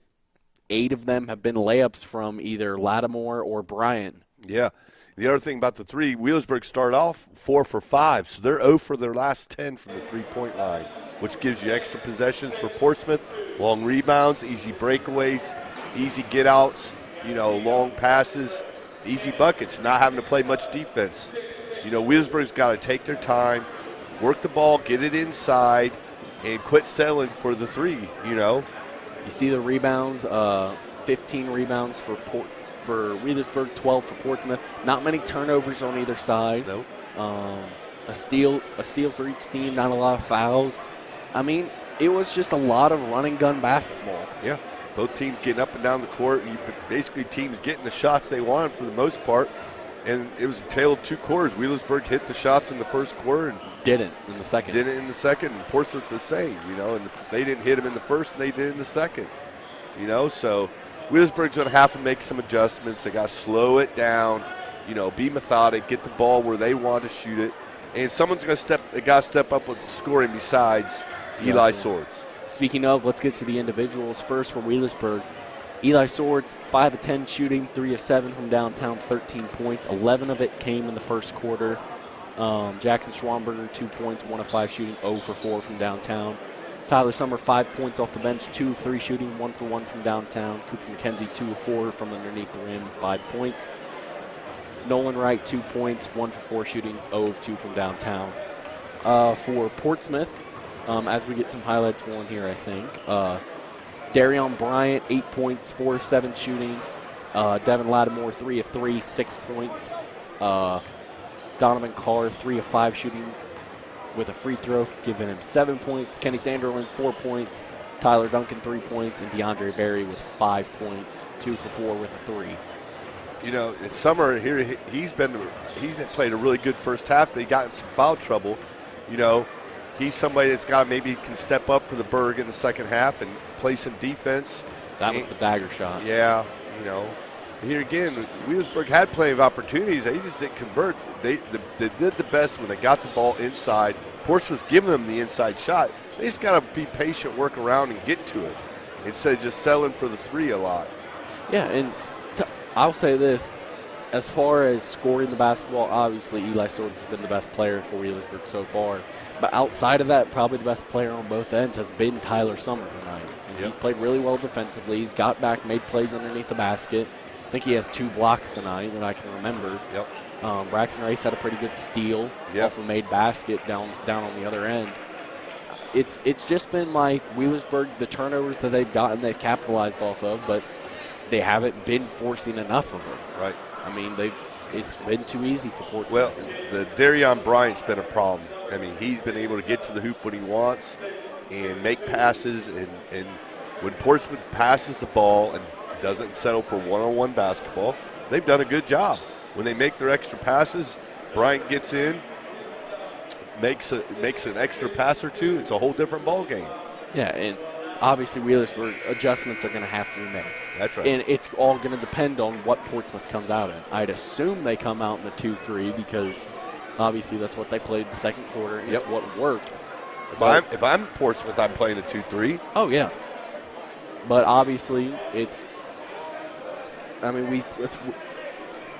8 of them have been layups from either Lattimore or Bryant. Yeah. The other thing about the three, Wheelersburg started off 4 for 5, so they're 0 for their last 10 from the three-point line, which gives you extra possessions for Portsmouth, long rebounds, easy breakaways, easy get-outs, long passes, easy buckets, not having to play much defense. Wheelersburg's got to take their time, work the ball, get it inside, and quit settling for the three, You see the rebounds, 15 rebounds for Wheelersburg, 12 for Portsmouth. Not many turnovers on either side. Nope. A steal for each team, not a lot of fouls. I mean, it was just a lot of run and gun basketball. Yeah, both teams getting up and down the court. Basically, teams getting the shots they wanted for the most part. And it was a tale of two quarters. Wheelersburg hit the shots in the first quarter and didn't in the second. And Portsmouth the same, and they didn't hit them in the first and they did in the second. So Wheelersburg's going to have to make some adjustments. They got to slow it down, be methodic, get the ball where they want to shoot it. And someone's going to step up with scoring besides Eli Swords. Speaking of, let's get to the individuals. First for Wheelersburg, Eli Swords, 5 of 10 shooting, 3 of 7 from downtown, 13 points. 11 of it came in the first quarter. Jackson Schwamberger, 2 points, 1 of 5 shooting, 0 for 4 from downtown. Tyler Summer, 5 points off the bench, 2 of 3 shooting, 1 for 1 from downtown. Cooper McKenzie, 2 of 4 from underneath the rim, 5 points. Nolan Wright, 2 points, 1 for 4 shooting, 0 of 2 from downtown. For Portsmouth, as we get some highlights going here, I think. Darion Bryant, 8 points, 4 of 7 shooting. Devin Lattimore, 3 of 3, 6 points. Donovan Carr, 3 of 5 shooting with a free throw, giving him 7 points. Kenny Sanderling, 4 points. Tyler Duncan, 3 points. And DeAndre Berry with 5 points, 2 for 4 with a 3. In summer here, he's played a really good first half, but he got in some foul trouble. He's somebody that's can step up for the Burg in the second half and play some defense. That was the dagger shot. Yeah, Here again, Wheelersburg had plenty of opportunities. They just didn't convert. They did the best when they got the ball inside. Portsmouth's giving them the inside shot. They just got to be patient, work around, and get to it instead of just settling for the three a lot. Yeah, and I'll say this. As far as scoring the basketball, obviously Eli Swords has been the best player for Wheelersburg so far. But outside of that, probably the best player on both ends has been Tyler Summer tonight. And he's played really well defensively. He's got back, made plays underneath the basket. I think he has 2 blocks tonight that I can remember. Braxton Race had a pretty good steal off a made basket down on the other end. It's just been like Wheelersburg, the turnovers that they've gotten, they've capitalized off of, but they haven't been forcing enough of them. Right. I mean, it's been too easy for Portsmouth. Well, the Darion Bryant's been a problem. I mean, he's been able to get to the hoop when he wants and make passes, and when Portsmouth passes the ball and doesn't settle for one-on-one basketball, they've done a good job. When they make their extra passes, Bryant gets in, makes an extra pass or two. It's a whole different ball game. Yeah, and obviously Wheelersburg adjustments are going to have to be made. That's right. And it's all going to depend on what Portsmouth comes out in. I'd assume they come out in the 2-3 because obviously that's what they played the second quarter, and it's what worked. If I'm Portsmouth, I'm playing a 2-3. Oh, yeah. But obviously it's – I mean, it's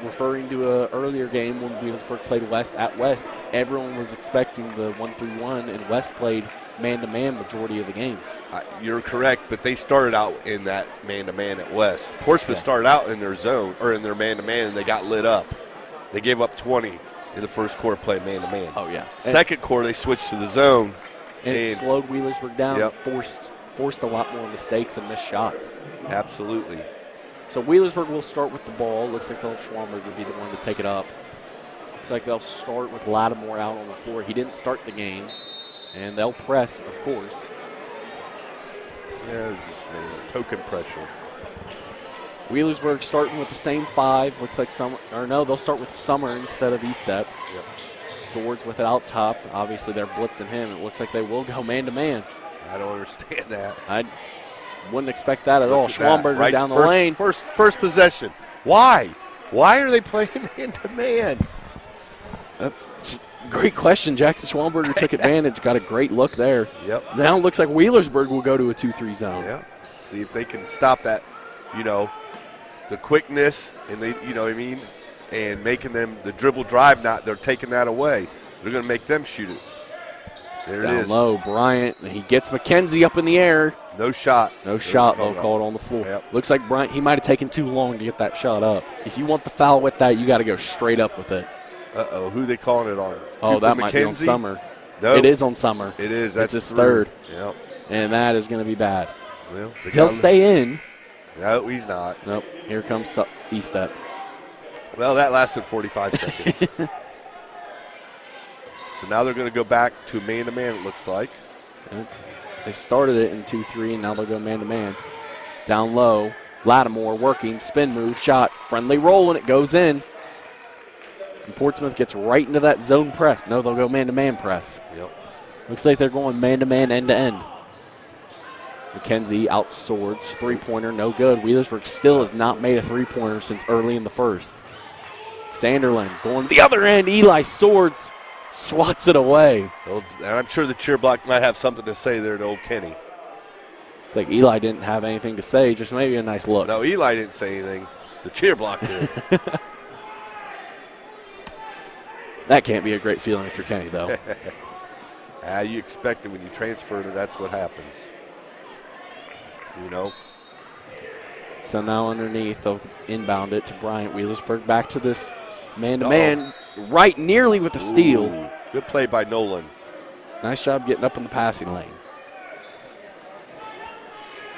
referring to an earlier game when Wheelersburg played West at West, everyone was expecting the 1-3-1, and West played man-to-man majority of the game. You're correct, but they started out in that man-to-man at West. Portsmouth started out in their zone or in their man-to-man, and they got lit up. They gave up 20 in the first quarter, played man-to-man. Oh, yeah. Second quarter, they switched to the zone. And it slowed Wheelersburg down, forced a lot more mistakes and missed shots. Absolutely. So Wheelersburg will start with the ball. Looks like Schwamberg would be the one to take it up. Looks like they'll start with Lattimore out on the floor. He didn't start the game. And they'll press, of course. Yeah, just made a token pressure. Wheelersburg starting with the same 5. Looks like they'll start with Summer instead of E-Step. Yep. Swords with it out top. Obviously, they're blitzing him. It looks like they will go man-to-man. I don't understand that. I wouldn't expect that at all. Schwamberger right down the lane. First possession. Why? Why are they playing man-to-man? That's a great question. Jackson Schwamberger took advantage, got a great look there. Yep. Now it looks like Wheelersburg will go to a 2-3 zone. Yeah. See if they can stop that, the quickness and and making them the dribble drive. They're taking that away. They're going to make them shoot it. There it is. Down low, Bryant. He gets McKenzie up in the air. No shot. No shot, though, called on the floor. Yep. Looks like Bryant, he might have taken too long to get that shot up. If you want the foul with that, you got to go straight up with it. Uh-oh, who are they calling it on? Oh, Cooper that might McKenzie? be on Summer. Nope. It is on Summer. It is. That's his third. Yep. And that is going to be bad. Well, he'll stay in. No, he's not. Nope. Here comes E-Step. Well, that lasted 45 seconds. So now they're going to go back to man-to-man, it looks like. Okay. They started it in 2-3, and now they'll go man-to-man. Down low, Lattimore working, spin move, shot, friendly roll, and it goes in. And Portsmouth gets right into that zone press. No, they'll go man-to-man press. Yep. Looks like they're going man-to-man, end-to-end. McKenzie out to Swords, three-pointer, no good. Wheelersburg still has not made a three-pointer since early in the first. Sanderlin going to the other end. Eli Swords swats it away. And I'm sure the cheer block might have something to say there to old Kenny. It's like Eli didn't have anything to say, just maybe a nice look. No, Eli didn't say anything. The cheer block did. That can't be a great feeling if you're Kenny, though. You expect it when you transfer to, that's what happens. So now underneath, they'll inbound it to Bryant. Wheelersburg back to this man-to-man, right nearly with the steal. Ooh, good play by Nolan. Nice job getting up in the passing lane.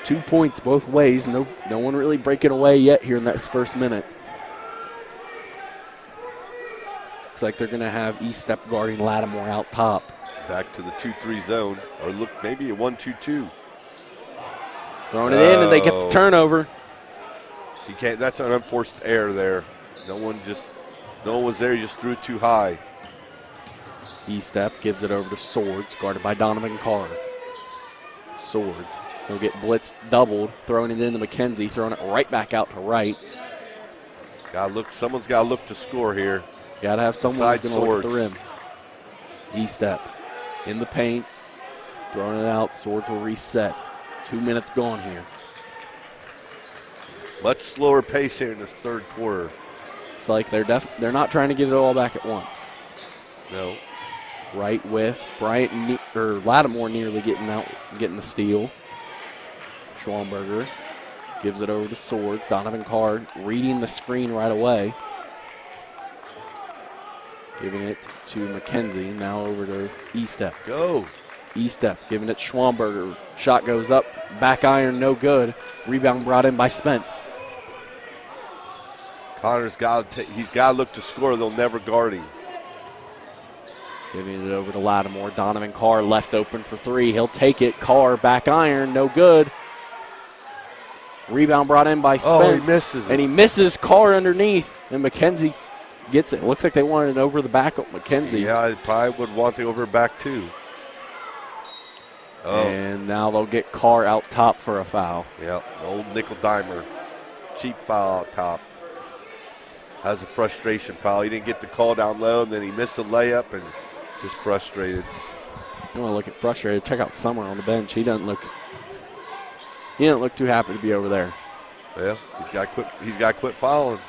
2 points both ways. No one really breaking away yet here in that first minute. Looks like they're going to have E-Step guarding Lattimore out top. Back to the 2-3 zone, or look, maybe a 1-2-2. Throwing it in, and they get the turnover. So that's an unforced error there. No one was there. He just threw it too high. E-Step gives it over to Swords, guarded by Donovan Carr. Swords. He'll get blitzed, doubled, throwing it into McKenzie, throwing it right back out to right. Someone's got to look to score here. Got to have someone who's going to look at the Swords. rim. E-step in the paint, throwing it out. Swords will reset. 2 minutes gone here. Much slower pace here in this third quarter. It's like they're not trying to get it all back at once. No. Right with Bryant or Lattimore nearly getting the steal. Schwamberger gives it over to Swords. Donovan Carr reading the screen right away. Giving it to McKenzie. Now over to E-step. Go. E-step giving it Schwamberger. Shot goes up. Back iron, no good. Rebound brought in by Spence. Connor's he's got to look to score. They'll never guard him. Giving it over to Lattimore. Donovan Carr left open for three. He'll take it. Carr back iron, no good. Rebound brought in by Spence. Oh, he misses it. And he misses Carr underneath. And McKenzie gets it. Looks like they wanted it over the back of McKenzie. Yeah, I probably would want the over back too. Oh. And now they'll get Carr out top for a foul. Yep, old nickel dimer. Cheap foul out top. Has a frustration foul. He didn't get the call down low, and then he missed a layup and just frustrated. You want to look at frustrated? Check out Summer on the bench. He doesn't look too happy to be over there. Well, he's got to quit fouling.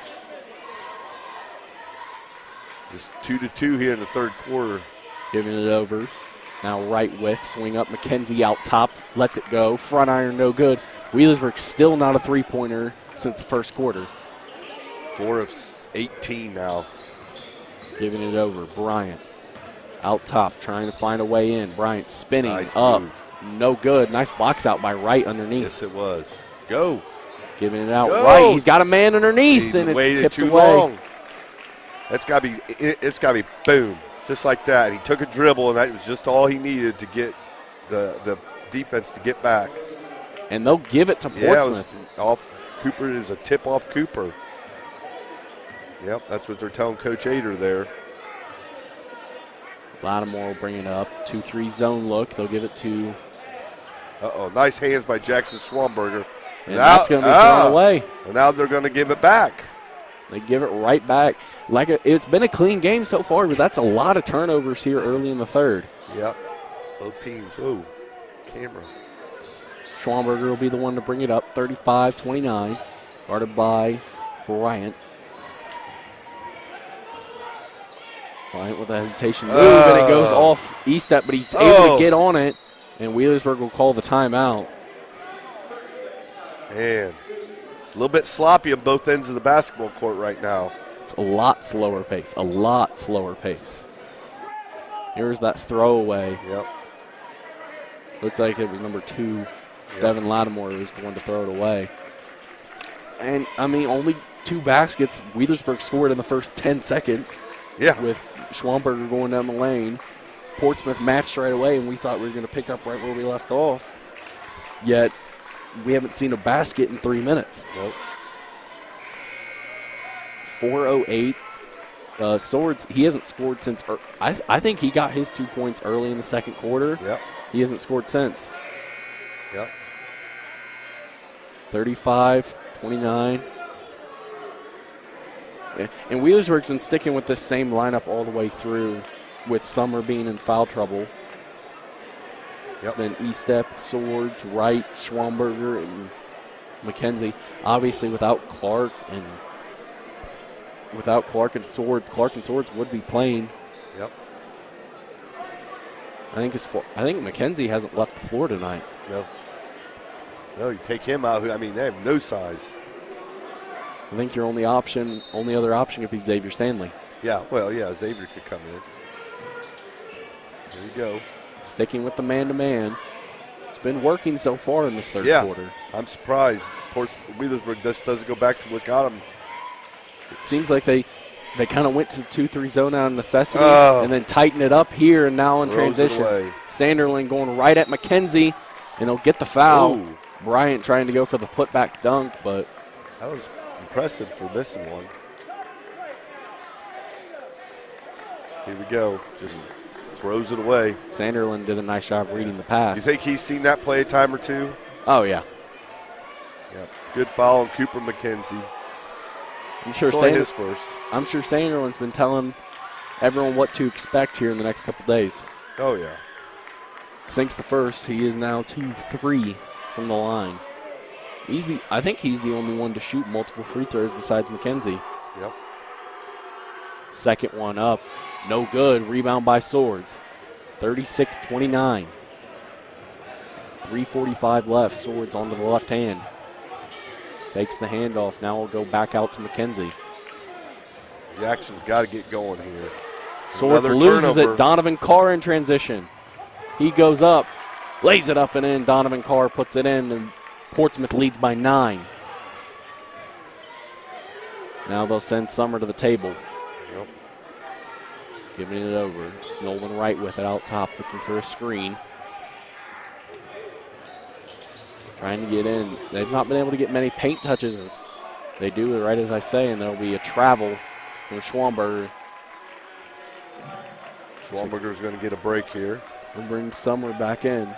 Just 2-2 here in the third quarter. Giving it over. Now right with, swing up, McKenzie out top, lets it go. Front iron, no good. Wheelersburg still not a three-pointer since the first quarter. 4 of 18 now. Giving it over, Bryant. Out top, trying to find a way in. Bryant spinning Nice up. move. No good. Nice box out by Wright underneath. Yes, it was. Go. Giving it out. Go. Right. He's got a man underneath, He's and it's waited tipped too away. long. It's got to be boom. Just like that. He took a dribble, and that was just all he needed to get the defense to get back. And they'll give it to Portsmouth. Yeah, it was off Cooper. It was a tip off Cooper. Yep, that's what they're telling Coach Ader there. Lattimore will bring it up. 2-3 zone look. They'll give it to. Nice hands by Jackson Schwamberger. And that's going to be thrown away. And now they're going to give it back. They give it right back. It's been a clean game so far, but that's a lot of turnovers here early in the third. Yep. Both teams. Whoa. Camera. Schwamberger will be the one to bring it up. 35-29. Guarded by Bryant. Bryant with a hesitation move, and it goes off E-step, but he's able to get on it, and Wheelersburg will call the timeout. Man, it's a little bit sloppy on both ends of the basketball court right now. It's a lot slower pace, Here's that throwaway. Yep. Looked like it was number 2. Yep. Devin Lattimore was the one to throw it away. And, only 2 baskets Wheelersburg scored in the first 10 seconds. Yeah. With Schwamberger going down the lane. Portsmouth matched right away, and we thought we were going to pick up right where we left off. Yet, we haven't seen a basket in 3 minutes. Nope. 4:08. Swords, he hasn't scored since. I think he got his 2 points early in the second quarter. Yep. He hasn't scored since. Yep. 35-29. And Wheelersburg's been sticking with this same lineup all the way through, with Summer being in foul trouble. It's been E-step, Swords, Wright, Schwamberger, and McKenzie. Obviously, without Clark and Swords, Clark and Swords would be playing. Yep. I think McKenzie hasn't left the floor tonight. No, you take him out. They have no size. I think your only other option could be Xavier Stanley. Yeah, Xavier could come in. There you go. Sticking with the man-to-man. It's been working so far in this third quarter. I'm surprised Wheelersburg just doesn't go back to what got them. It seems like they kind of went to 2-3 zone out of necessity and then tighten it up here and now in transition. Sanderling going right at McKenzie, and he'll get the foul. Ooh. Bryant trying to go for the putback dunk, but that was impressive for missing one. Here we go. Just throws it away. Sanderling did a nice job reading the pass. You think he's seen that play a time or two? Oh, yeah. Yep. Good foul on Cooper McKenzie. I'm sure It's only his first. I'm sure Sanderlin's been telling everyone what to expect here in the next couple days. Oh, yeah. Sinks the first. He is now 2-3 from the line. I think he's the only one to shoot multiple free throws besides McKenzie. Yep. Second one up. No good. Rebound by Swords. 36-29. 3:45 left. Swords onto the left hand. Fakes the handoff. Now we'll go back out to McKenzie. Jackson's got to get going here. Swords Another loses turnover. it. Donovan Carr in transition. He goes up, lays it up and in. Donovan Carr puts it in, and Portsmouth leads by 9. Now they'll send Summer to the table. Yep. Giving it over. It's Nolan Wright with it out top, looking for a screen. Trying to get in. They've not been able to get many paint touches. They do it right as I say, and there'll be a travel from Schwamberger. Schwamberger's going to get a break here. We'll bring Summer back in.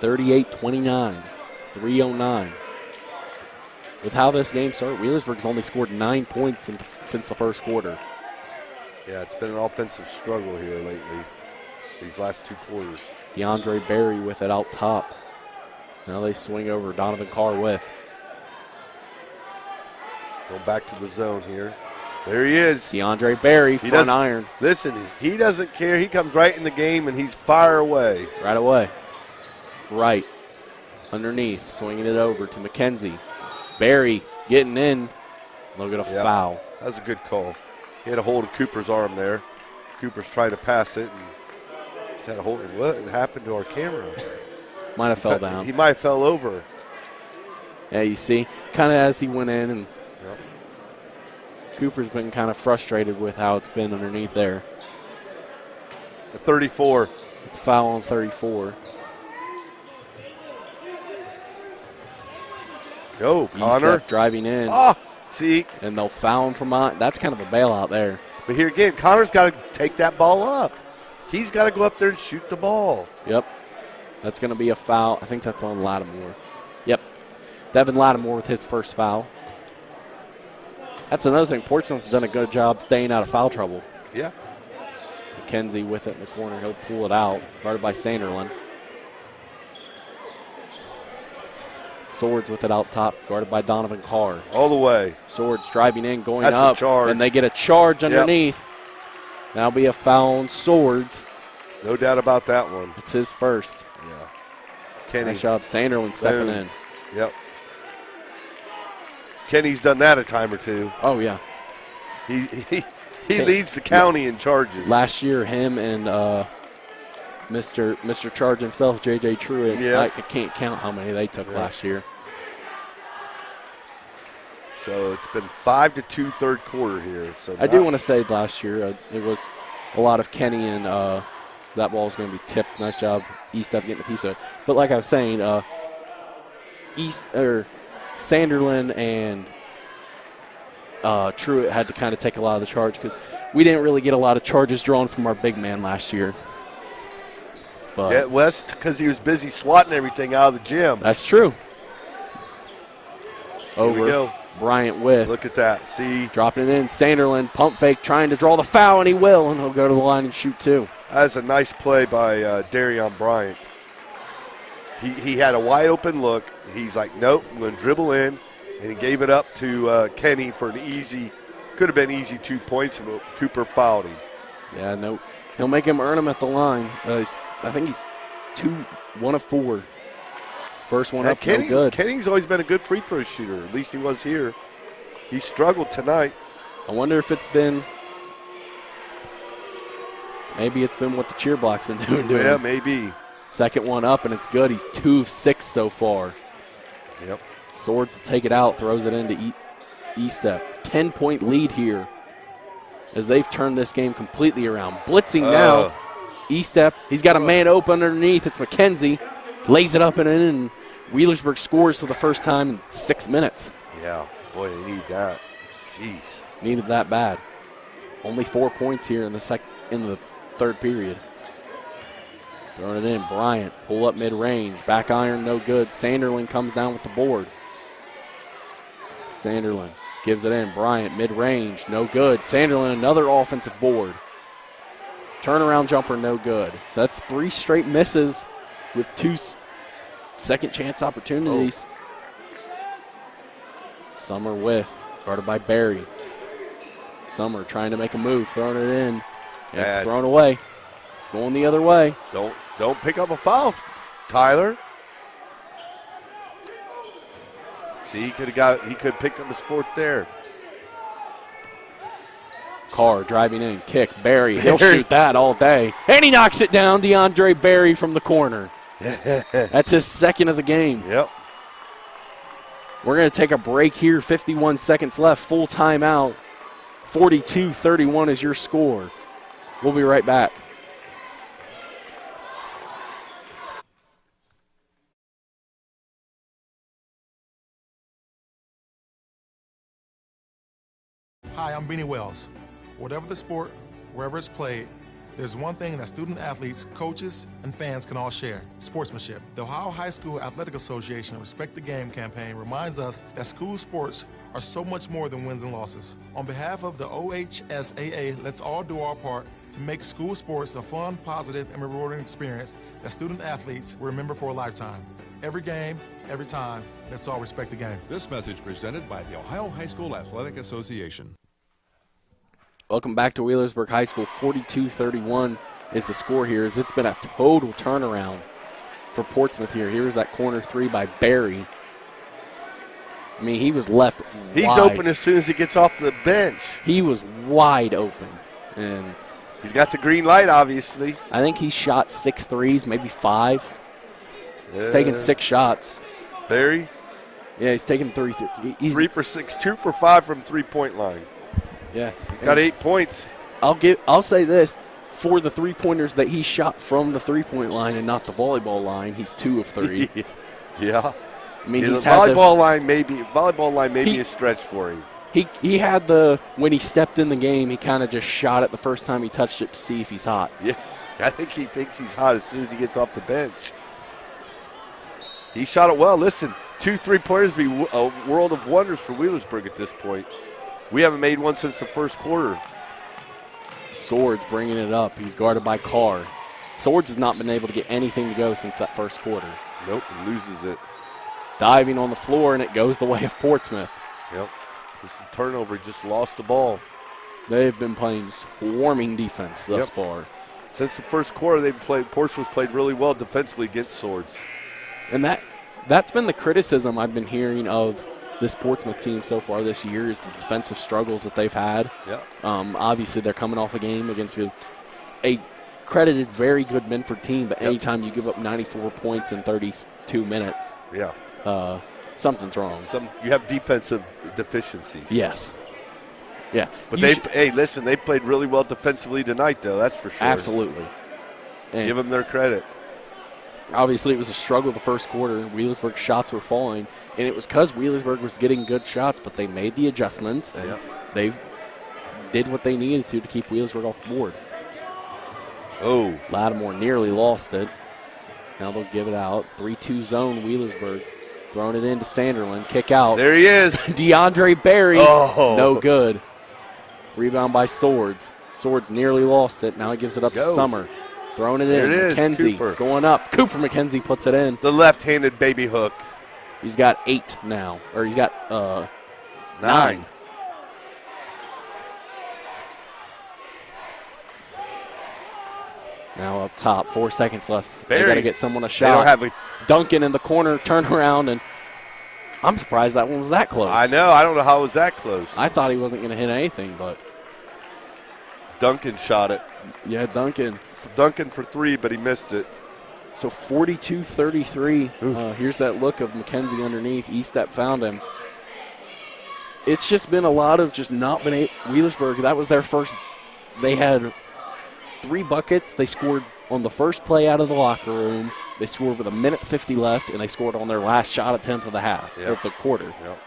38-29, 3:09. With how this game started, Wheelersburg's only scored 9 points since the first quarter. Yeah, it's been an offensive struggle here lately, these last 2 quarters. DeAndre Berry with it out top. Now they swing over. Donovan Carr with. Going back to the zone here. There he is. DeAndre Berry, front iron. Listen, he doesn't care. He comes right in the game, and he's fire away. Right away. Right. Underneath. Swinging it over to McKenzie. Berry getting in. They'll get a foul. That was a good call. He had a hold of Cooper's arm there. Cooper's trying to pass it, and he's had a hold of what happened to our camera? Might have fell down. He might have fell over. Yeah, you see, kind of as he went in, and Cooper's been kind of frustrated with how it's been underneath there. The 34. It's foul on 34. Go, Connor. Driving in. Oh, see. And they'll foul him from on. That's kind of a bailout there. But here again, Connor's got to take that ball up. He's got to go up there and shoot the ball. Yep. That's going to be a foul. I think that's on Lattimore. Yep. Devin Lattimore with his first foul. That's another thing. Portsmouth's done a good job staying out of foul trouble. Yeah. McKenzie with it in the corner. He'll pull it out. Guarded by Sanderlin. Swords with it out top. Guarded by Donovan Carr. All the way. Swords driving in, going That's up. A charge. And they get a charge underneath. That'll be a foul on Swords. No doubt about that one. It's his first. Yeah. Kenny. Nice job. Sanderlin stepping in. Yep. Kenny's done that a time or two. Oh, yeah. He leads the county in charges. Last year, him and Mr. Charge himself, J.J. Truitt. Yeah. I can't count how many they took last year. So it's been 5-2 third quarter here. So I do want to say last year it was a lot of Kenny and that ball is going to be tipped. Nice job, East up getting a piece of it. But like I was saying, Sanderlin and Truitt had to kind of take a lot of the charge because we didn't really get a lot of charges drawn from our big man last year. But yeah, West, because he was busy swatting everything out of the gym. That's true. Over. Here we go. Bryant with. Look at that. See? Dropping it in. Sanderlin, pump fake, trying to draw the foul, and he will, and he'll go to the line and shoot two. That's a nice play by Darion Bryant. He had a wide open look. He's like, nope, I'm going to dribble in, and he gave it up to Kenny for an easy, could have been easy 2 points, but Cooper fouled him. Yeah, no, he'll make him earn them at the line. I think he's 1 of 4. First one up, Kenny, no good. Kenny's always been a good free throw shooter. At least he was here. He struggled tonight. I wonder if it's been, maybe it's been what the cheer block's been doing. Yeah, maybe. Second one up, and it's good. He's 2 of 6 so far. Yep. Swords to take it out, throws it into E-Step. 10-point lead here as they've turned this game completely around. Blitzing now. E-Step, he's got a man open underneath. It's McKenzie. Lays it up and in, and Wheelersburg scores for the first time in 6 minutes. Yeah, boy, they need that. Jeez. Needed that bad. Only 4 points here in the third period. Throwing it in, Bryant, pull up mid-range. Back iron, no good. Sanderlin comes down with the board. Sanderlin gives it in. Bryant, mid-range, no good. Sanderlin, another offensive board. Turnaround jumper, no good. So that's 3 straight misses with 2 second chance opportunities. Summer with, guarded by Barry. Summer trying to make a move, throwing it in. And it's thrown away. Going the other way. Don't pick up a foul, Tyler. See, he could have picked up his 4th there. Carr driving in, kick, Barry. He'll shoot that all day. And he knocks it down, DeAndre Barry from the corner. That's his 2nd of the game. Yep. We're going to take a break here, 51 seconds left, full timeout. 42-31 is your score. We'll be right back. Hi, I'm Beanie Wells. Whatever the sport, wherever it's played, there's one thing that student athletes, coaches, and fans can all share: sportsmanship. The Ohio High School Athletic Association Respect the Game campaign reminds us that school sports are so much more than wins and losses. On behalf of the OHSAA, let's all do our part to make school sports a fun, positive, and rewarding experience that student athletes will remember for a lifetime. Every game, every time, let's all respect the game. This message presented by the Ohio High School Athletic Association. Welcome back to Wheelersburg High School. 42-31 is the score here, as it's been a total turnaround for Portsmouth here. Here's that corner 3 by Barry. I mean, he was left He's wide. open as soon as he gets off the bench. He was wide open. And he's got the green light, obviously. I think he shot 6 threes, maybe 5. He's taken 6 shots. Barry? Yeah, he's taken 3. He's 3 for 6, 2 for 5 from three-point line. Yeah. He's got 8 points. I'll say this. For the 3-pointers that he shot from the 3-point line and not the volleyball line, he's 2 of 3. Yeah. I mean, the he's had volleyball line may be a stretch for him. He had when he stepped in the game, he kind of just shot it the first time he touched it to see if he's hot. Yeah, I think he thinks he's hot as soon as he gets off the bench. He shot it well. Listen, 2 3-pointers be a world of wonders for Wheelersburg at this point. We haven't made one since the first quarter. Swords bringing it up. He's guarded by Carr. Swords has not been able to get anything to go since that first quarter. Nope, he loses it. Diving on the floor, and it goes the way of Portsmouth. Yep, just a turnover, just lost the ball. They've been playing swarming defense thus far. Since the first quarter, Portsmouth played really well defensively against Swords. And that's been the criticism I've been hearing of this Portsmouth team so far this year, is the defensive struggles that they've had. Yeah. Obviously, they're coming off a game against a credited, very good Minford team, but anytime you give up 94 points in 32 minutes, something's wrong. You have defensive deficiencies. Yes. Yeah. But listen, they played really well defensively tonight, though, that's for sure. Absolutely. And give them their credit. Obviously, it was a struggle the first quarter. Wheelersburg's shots were falling, and it was because Wheelersburg was getting good shots, but they made the adjustments, and they did what they needed to keep Wheelersburg off the board. Oh. Lattimore nearly lost it. Now they'll give it out. 3-2 zone, Wheelersburg. Throwing it into Sanderlin. Kick out. There he is. DeAndre Barry. Oh. No good. Rebound by Swords. Swords nearly lost it. Now he gives it up to Summer. Throwing it in. It is. McKenzie Cooper. going up. Cooper McKenzie puts it in. The left-handed baby hook. He's got 8 now. Or he's got 9. Now up top. 4 seconds left. They got to get someone a shot. They don't have a Duncan in the corner. Turn around, and I'm surprised that one was that close. I know. I don't know how it was that close. I thought he wasn't going to hit anything, but Duncan shot it. Yeah, Duncan for 3, but he missed it. So 42-33. Here's that look of McKenzie underneath. E-step found him. It's just been a lot of just not been able. Wheelersburg, that was their first. They had 3 buckets. They scored on the first play out of the locker room. They scored with 1:50 left, and they scored on their last shot attempt of the half, of the quarter. Yep.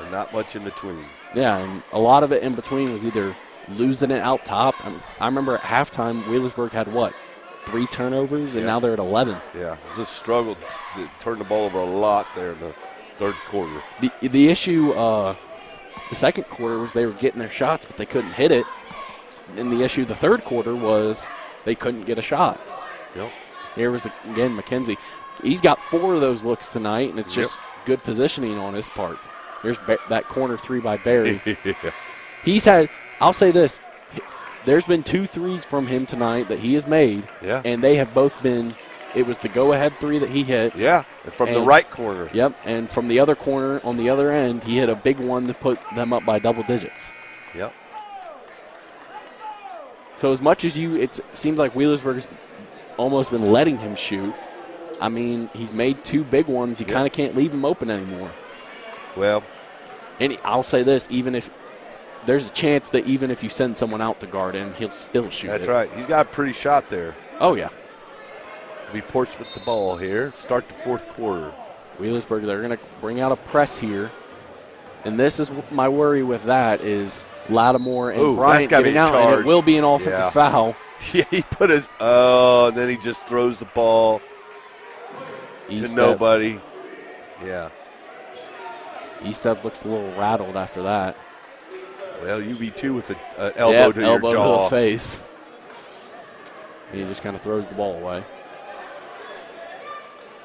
And not much in between. Yeah, and a lot of it in between was either losing it out top. I remember at halftime, Wheelersburg had 3 turnovers, and now they're at 11. Yeah, it was a struggle to turn the ball over a lot there in the third quarter. The issue the second quarter was they were getting their shots, but they couldn't hit it. And the issue the third quarter was they couldn't get a shot. Yep. Here was, again, McKenzie. He's got 4 of those looks tonight, and it's just good positioning on his part. Here's that corner 3 by Barry. He's had, I'll say this, there's been 2 threes from him tonight that he has made, and they have both been, it was the go-ahead 3 that he hit. Yeah, from the right corner. Yep, and from the other corner on the other end, he hit a big one to put them up by double digits. Yep. So as much as it seems like Wheelersburg's almost been letting him shoot, I mean, he's made 2 big ones. You kind of can't leave him open anymore. Well. And I'll say this, even if there's a chance that even if you send someone out to guard him, he'll still shoot That's right. He's got a pretty shot there. Oh, yeah. We Portsmouth the ball here. Start the fourth quarter. Wheelersburg, they're going to bring out a press here. And this is my worry with that is Lattimore and Bryant getting out, and it will be an offensive foul. Yeah, he put his – and then he just throws the ball to nobody. Yeah. Estep looks a little rattled after that. Well, UB2 with an elbow to your jaw. Elbow to the face. And he just kind of throws the ball away.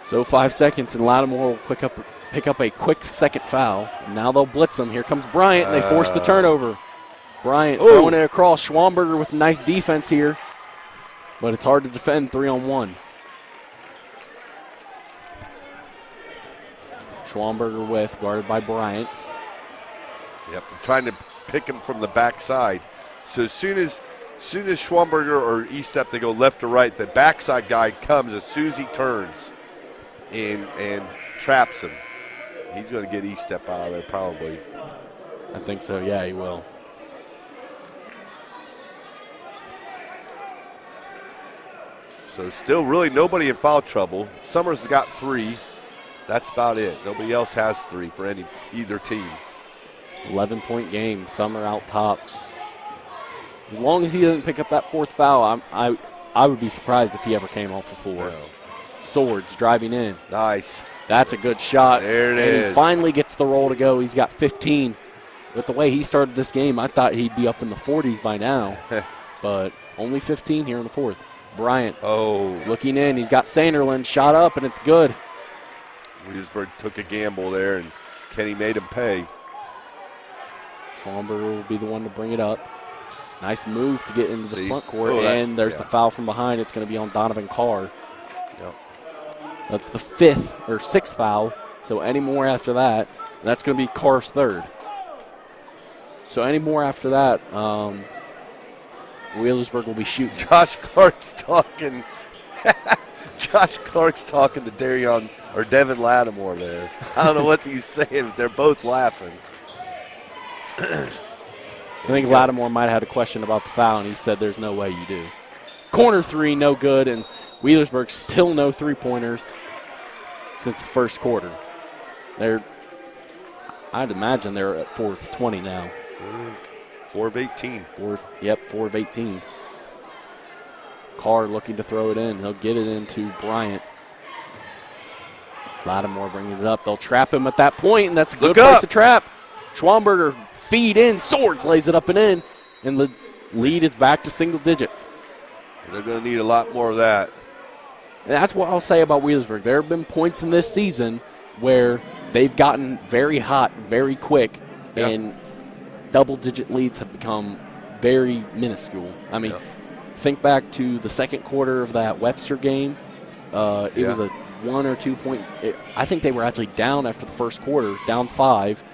So 5 seconds, and Lattimore will pick up a quick second foul. Now they'll blitz him. Here comes Bryant, and they force the turnover. Bryant throwing it across. Schwamberger with nice defense here. But it's hard to defend 3-on-1. Schwamberger guarded by Bryant. Yep, trying to pick him from the backside. So as soon as Schwamberger or Estep, they go left to right, the backside guy comes as soon as he turns and traps him. He's going to get Estep out of there probably. I think so, yeah, he will. So still really nobody in foul trouble. Summers has got 3. That's about it. Nobody else has 3 for either team. 11-point game. Summer out top. As long as he doesn't pick up that 4th foul, I would be surprised if he ever came off the floor. No. Swords driving in. Nice. That's a good shot. There it is. He finally gets the roll to go. He's got 15. With the way he started this game, I thought he'd be up in the 40s by now. But only 15 here in the 4th. Bryant looking in. He's got Sanderlin shot up, and it's good. Wheelersburg took a gamble there, and Kenny made him pay. Schwamberger will be the one to bring it up. Nice move to get into the front court, and there's the foul from behind. It's going to be on Donovan Carr. Yep. So that's the 5th or 6th foul. So any more after that, that's going to be Carr's 3rd. So any more after that, Wheelersburg will be shooting. Josh Clark's talking. Josh Clark's talking to Devin Lattimore there. I don't know what he's saying, but they're both laughing. I think Lattimore might have had a question about the foul, and he said there's no way you do. Corner 3, no good, and Wheelersburg still no 3-pointers since the first quarter. I'd imagine they're at 4 of 20 now. 4 of 18. 4 of 18. Carr looking to throw it in. He'll get it into Bryant. Lattimore bringing it up. They'll trap him at that point, and that's a good place to trap. Schwamberger feed in. Swords lays it up and in, and the lead is back to single digits. They're going to need a lot more of that. And that's what I'll say about Wheelersburg. There have been points in this season where they've gotten very hot very quick, and double-digit leads have become very minuscule. I mean, think back to the second quarter of that Webster game. It was a 1 or 2 point. I think they were actually down after the first quarter, down 5,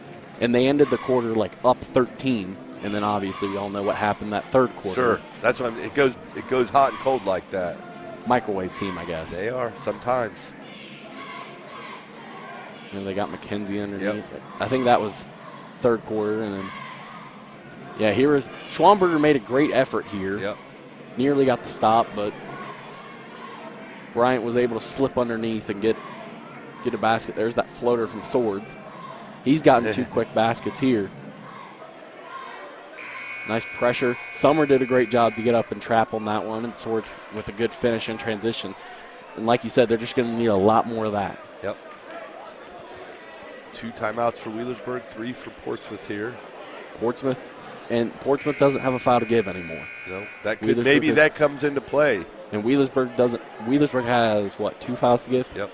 and they ended the quarter like up 13. And then obviously we all know what happened that third quarter. Sure, that's what it goes hot and cold like that. Microwave team, I guess. They are sometimes. And they got McKenzie underneath. I think that was third quarter, and then here is Schwamberger made a great effort here. Yep. Nearly got the stop, but Bryant was able to slip underneath and get a basket. There's that floater from Swords. He's gotten 2 quick baskets here. Nice pressure. Summer did a great job to get up and trap on that one, and Swords with a good finish and transition. And like you said, they're just going to need a lot more of that. Yep. 2 timeouts for Wheelersburg, 3 for Portsmouth here. Portsmouth doesn't have a foul to give anymore. No, maybe that comes into play. And Wheelersburg doesn't. Wheelersburg has, 2 fouls to give? Yep.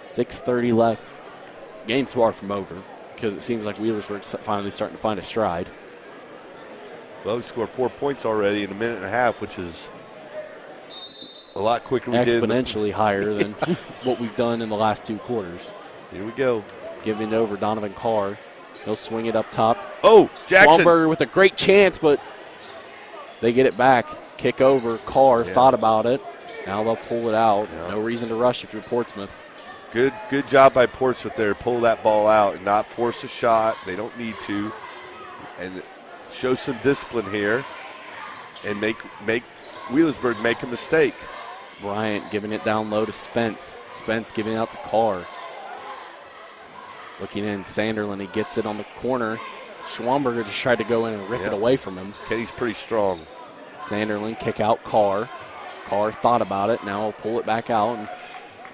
6:30 left. Game's far from over because it seems like Wheelersburg's finally starting to find a stride. Well, we scored 4 points already in a minute and a half, which is a lot quicker than we did. Exponentially higher than what we've done in the last 2 quarters. Here we go. Giving it over Donovan Carr. He'll swing it up top. Oh, Jackson. Schwamberger with a great chance, but they get it back. Kick over. Carr thought about it. Now they'll pull it out. Yeah. No reason to rush if you're Portsmouth. Good job by Portsmouth there. Pull that ball out and not force a shot. They don't need to. And show some discipline here and make Wheelersburg make a mistake. Bryant giving it down low to Spence. Spence giving it out to Carr. Looking in, Sanderlin, he gets it on the corner. Schwamberger just tried to go in and rip it away from him. Kenny's pretty strong. Sanderlin kick out Carr. Carr thought about it. Now he'll pull it back out. And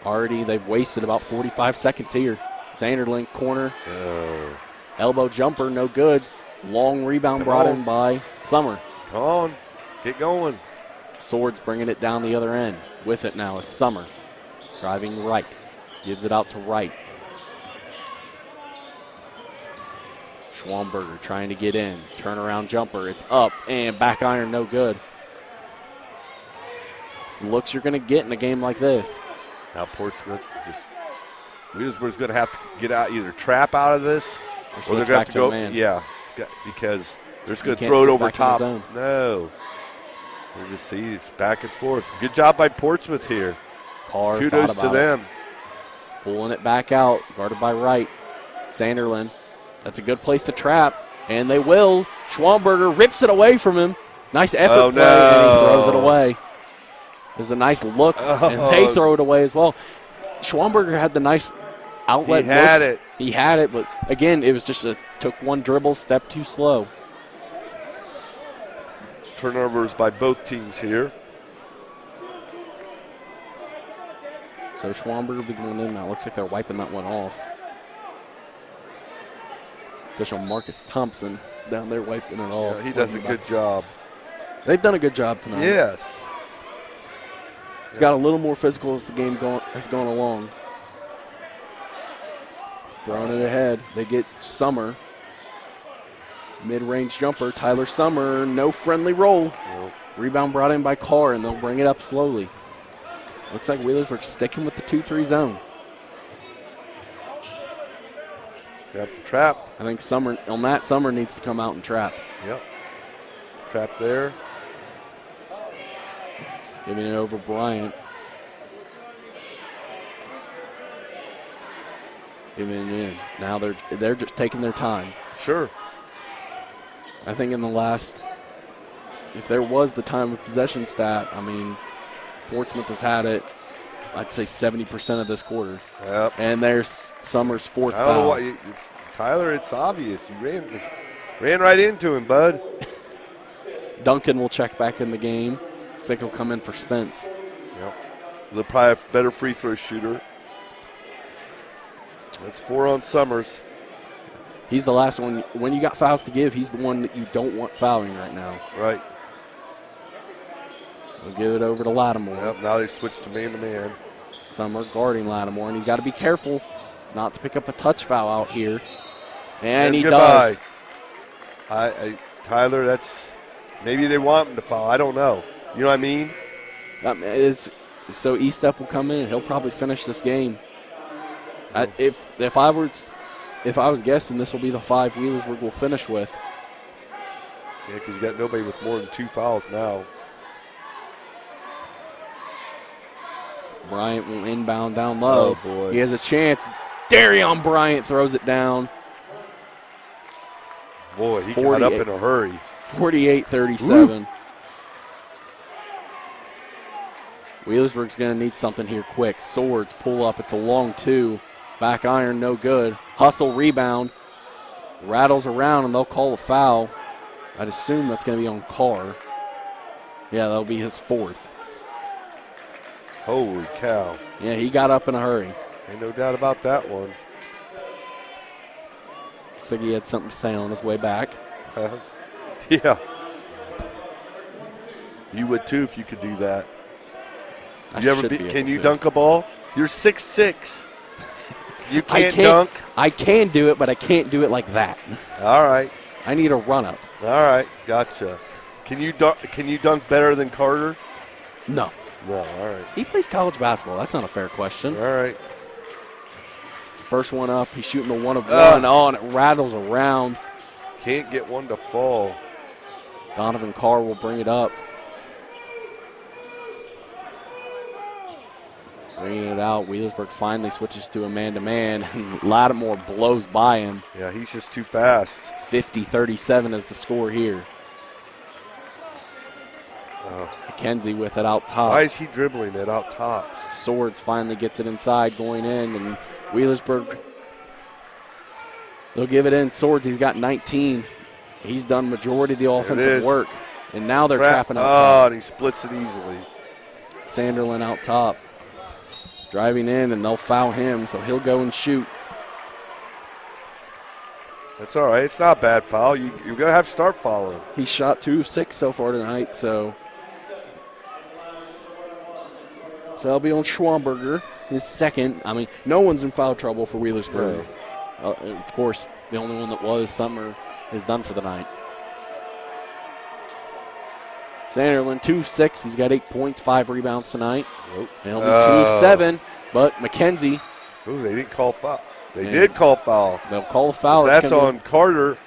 already they've wasted about 45 seconds here. Sanderlin corner. Elbow jumper, no good. Long rebound brought in by Summer. Come on, get going. Swords bringing it down the other end. With it now is Summer. Driving right. Gives it out to right. Schwamberger trying to get in. Turnaround jumper. It's up and back iron, no good. It's the looks you're going to get in a game like this. Now Portsmouth Wheelersburg's going to have to get out, either trap out of this or they're going to have to go. Yeah, because they're just going to throw it over top. No. We'll just see it's back and forth. Good job by Portsmouth here. Carr Kudos to them. Pulling it back out, guarded by Wright. Sanderlin. That's a good place to trap, and they will. Schwamberger rips it away from him. Nice effort play, and he throws it away. There's a nice look, and they throw it away as well. Schwamberger had the nice outlet. He had it. He had it, but again, it was just took one dribble, step too slow. Turnovers by both teams here. So Schwamberger will be going in now. Looks like they're wiping that one off. Official Marcus Thompson down there wiping it off. Yeah, he does a good job. They've done a good job tonight. Yes. It's got a little more physical as the game has gone along. Throwing it ahead. They get Summer. Mid-range jumper. Tyler Summer. No friendly roll. Nope. Rebound brought in by Carr, and they'll bring it up slowly. Looks like Wheelersburg sticking with the 2-3 zone. You have to trap. I think Summer needs to come out and trap. Yep. Trap there. Giving it over Bryant. Giving it in. Now they're just taking their time. Sure. I think in the last, if there was the time of possession stat, I mean, Portsmouth has had it, I'd say 70% of this quarter. Yep. And there's Summer's fourth foul. I don't know why. Tyler, it's obvious. You ran right into him, bud. Duncan will check back in the game. Looks like he'll come in for Spence. Yep. They'll probably have a better free throw shooter. That's 4 on Summers. He's the last one. When you got fouls to give, he's the one that you don't want fouling right now. Right. We'll give it over to Lattimore. Yep, now they switched to man-to-man. Summer guarding Lattimore, and he's got to be careful not to pick up a touch foul out here. And he goodbye. does. Tyler, that's maybe they want him to foul. I don't know. You know what I mean? So E-Step will come in, and he'll probably finish this game. If I was guessing, this will be the 5 Wheelersburg will finish with. Yeah, because you got nobody with more than 2 fouls now. Bryant will inbound down low. Oh, boy. He has a chance. Darion Bryant throws it down. Boy, he got up in a hurry. 48-37. Wheelersburg's going to need something here quick. Swords pull up. It's a long 2. Back iron, no good. Hustle, rebound. Rattles around, and they'll call a foul. I'd assume that's going to be on Carr. Yeah, that'll be his 4th. Holy cow. Yeah, he got up in a hurry. Ain't no doubt about that one. Looks like he had something to say on his way back. Yeah. You would too if you could do that. Can you dunk a ball? You're 6'6". You can't dunk. I can do it, but I can't do it like that. All right. I need a run-up. All right, gotcha. Can you dunk better than Carter? No. No, all right. He plays college basketball. That's not a fair question. All right. First one up. He's shooting the one of one. And it rattles around. Can't get one to fall. Donovan Carr will bring it up. Bringing it out. Wheelersburg finally switches to a man-to-man, and Lattimore blows by him. Yeah, he's just too fast. 50-37 is the score here. McKenzie with it out top. Why is he dribbling it out top? Swords finally gets it inside, going in, and Wheelersburg, they'll give it in. Swords, he's got 19. He's done majority of the offensive work, and now they're trapping out top. And he splits it easily. Sanderlin out top. Driving in, and they'll foul him, so he'll go and shoot. That's all right. It's not a bad foul. You're going to have to start fouling. He's shot 2 of 6 so far tonight, so that'll be on Schwamberger, his second. I mean, no one's in foul trouble for Wheelersburg. No. Of course, the only one that was, Summer, is done for the night. Sanderlin, 2 of 6. He's got 8 points, 5 rebounds tonight. Nope. And he'll be 2 of 7. But McKenzie. Ooh, they didn't call foul. They did call foul. They'll call a foul. That's on Carter.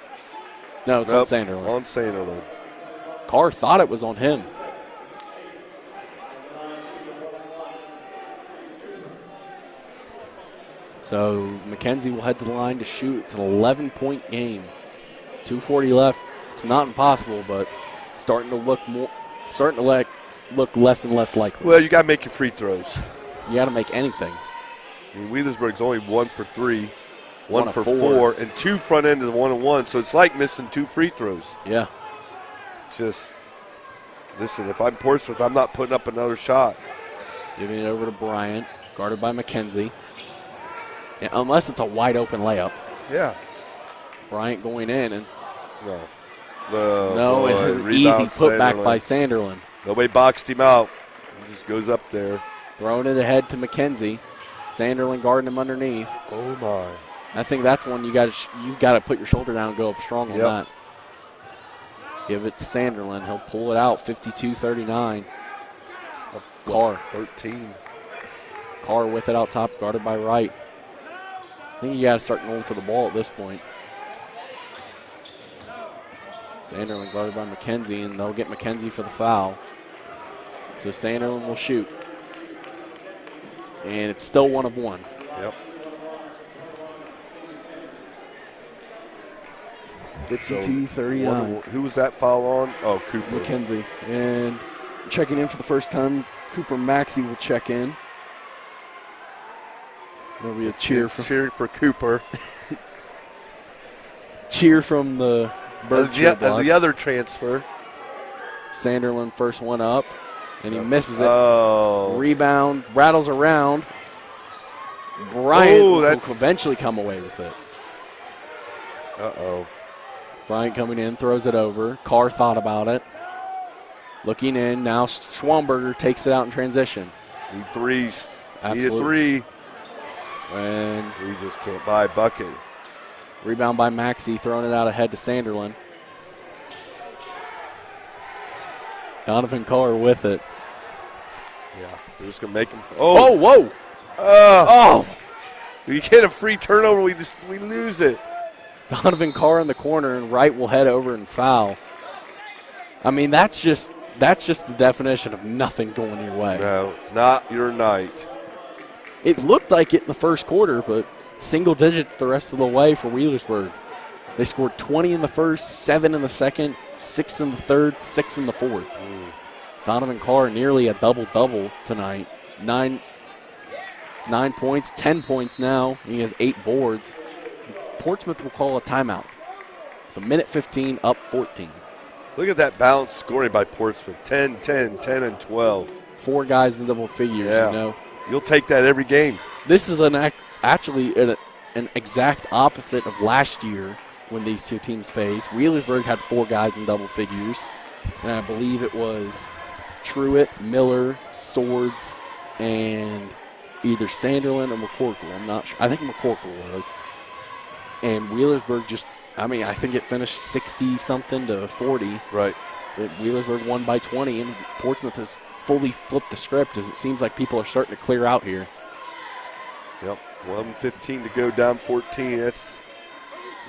No, it's on Sanderlin. On Sanderlin. Carr thought it was on him. So McKenzie will head to the line to shoot. It's an 11-point game. 2:40 left. It's not impossible, but it's starting to look less and less likely. Well, you got to make your free throws. You got to make anything. I mean, Wheelersburg's only 1 for 3, 1 for 4, and 2 front end of the 1-on-1. So it's like missing 2 free throws. Yeah. Just listen. If I'm Portsmouth, I'm not putting up another shot. Giving it over to Bryant, guarded by McKenzie. Yeah, unless it's a wide open layup. Yeah. Bryant going in and no, and an easy putback by Sanderlin. Nobody boxed him out. He just goes up there. Throwing it ahead to McKenzie. Sanderlin guarding him underneath. Oh my! I think that's one you got to put your shoulder down and go up strong on that. Give it to Sanderlin. He'll pull it out. 52-39. Carr 13. Carr with it out top, guarded by Wright. I think you got to start going for the ball at this point. Sanderlin guarded by McKenzie, and they'll get McKenzie for the foul. So Sanderlin will shoot. And it's still 1 of 1. Yep. 52-39. Who was that foul on? Oh, Cooper. McKenzie. And checking in for the first time, Cooper Maxey will check in. There'll be a cheer for Cooper. Cheer from the Burg the other transfer. Sanderlin first one up, and he misses it. Oh. Rebound, rattles around. Bryant will eventually come away with it. Uh-oh. Bryant coming in, throws it over. Carr thought about it. Looking in, now Schwamberger takes it out in transition. Need threes. Absolutely. Need a 3. And we just can't buy a bucket. Rebound by Maxey, throwing it out ahead to Sanderlin. Donovan Carr with it. Yeah, they're just going to make him. Oh, whoa. We get a free turnover, we lose it. Donovan Carr in the corner, and Wright will head over and foul. I mean, that's just the definition of nothing going your way. No, not your night. It looked like it in the first quarter, but single digits the rest of the way for Wheelersburg. They scored 20 in the first, 7 in the second, 6 in the third, 6 in the fourth. Donovan Carr nearly a double-double tonight. 9 points, 10 points now. He has 8 boards. Portsmouth will call a timeout. With a minute 15, up 14. Look at that balanced scoring by Portsmouth. 10, 10, 10, and 12. 4 guys in double figures, yeah. You know. You'll take that every game. This is actually an exact opposite of last year when these two teams face. Wheelersburg had 4 guys in double figures, and I believe it was Truitt, Miller, Swords, and either Sanderlin or McCorkle. I'm not sure. I think McCorkle was. And Wheelersburg just, I think it finished 60-something to 40. Right. But Wheelersburg won by 20, and Portsmouth has fully flipped the script as it seems like people are starting to clear out here. Yep, 1:15 to go, down 14. That's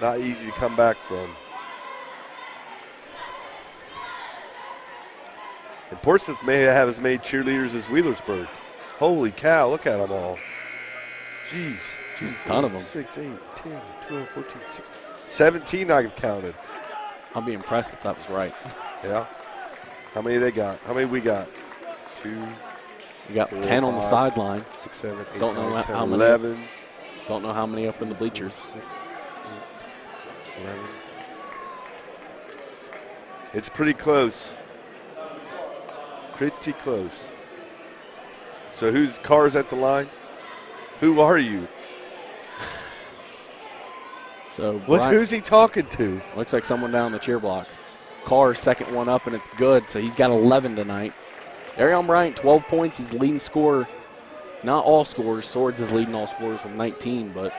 not easy to come back from. And Portsmouth may have as many cheerleaders as Wheelersburg. Holy cow, look at them all. Jeez. A ton of them. 6, 8, 10, 12, 14, 16, 17 I've counted. I'll be impressed if that was right. Yeah. How many they got? How many we got? 2. We got 4, 10 on the 5, sideline. 6, 7, 8, Don't know 9, 10, how many. 11. Don't know how many up in the bleachers. 6, 8, 11. It's pretty close. Pretty close. So whose car's at the line? Who are you? So Who's he talking to? Looks like someone down the cheer block. Carr's second one up, and it's good. So he's got 11 tonight. Darion Bryant, 12 points. He's the leading scorer. Not all scorers. Swords is leading all scorers with 19, but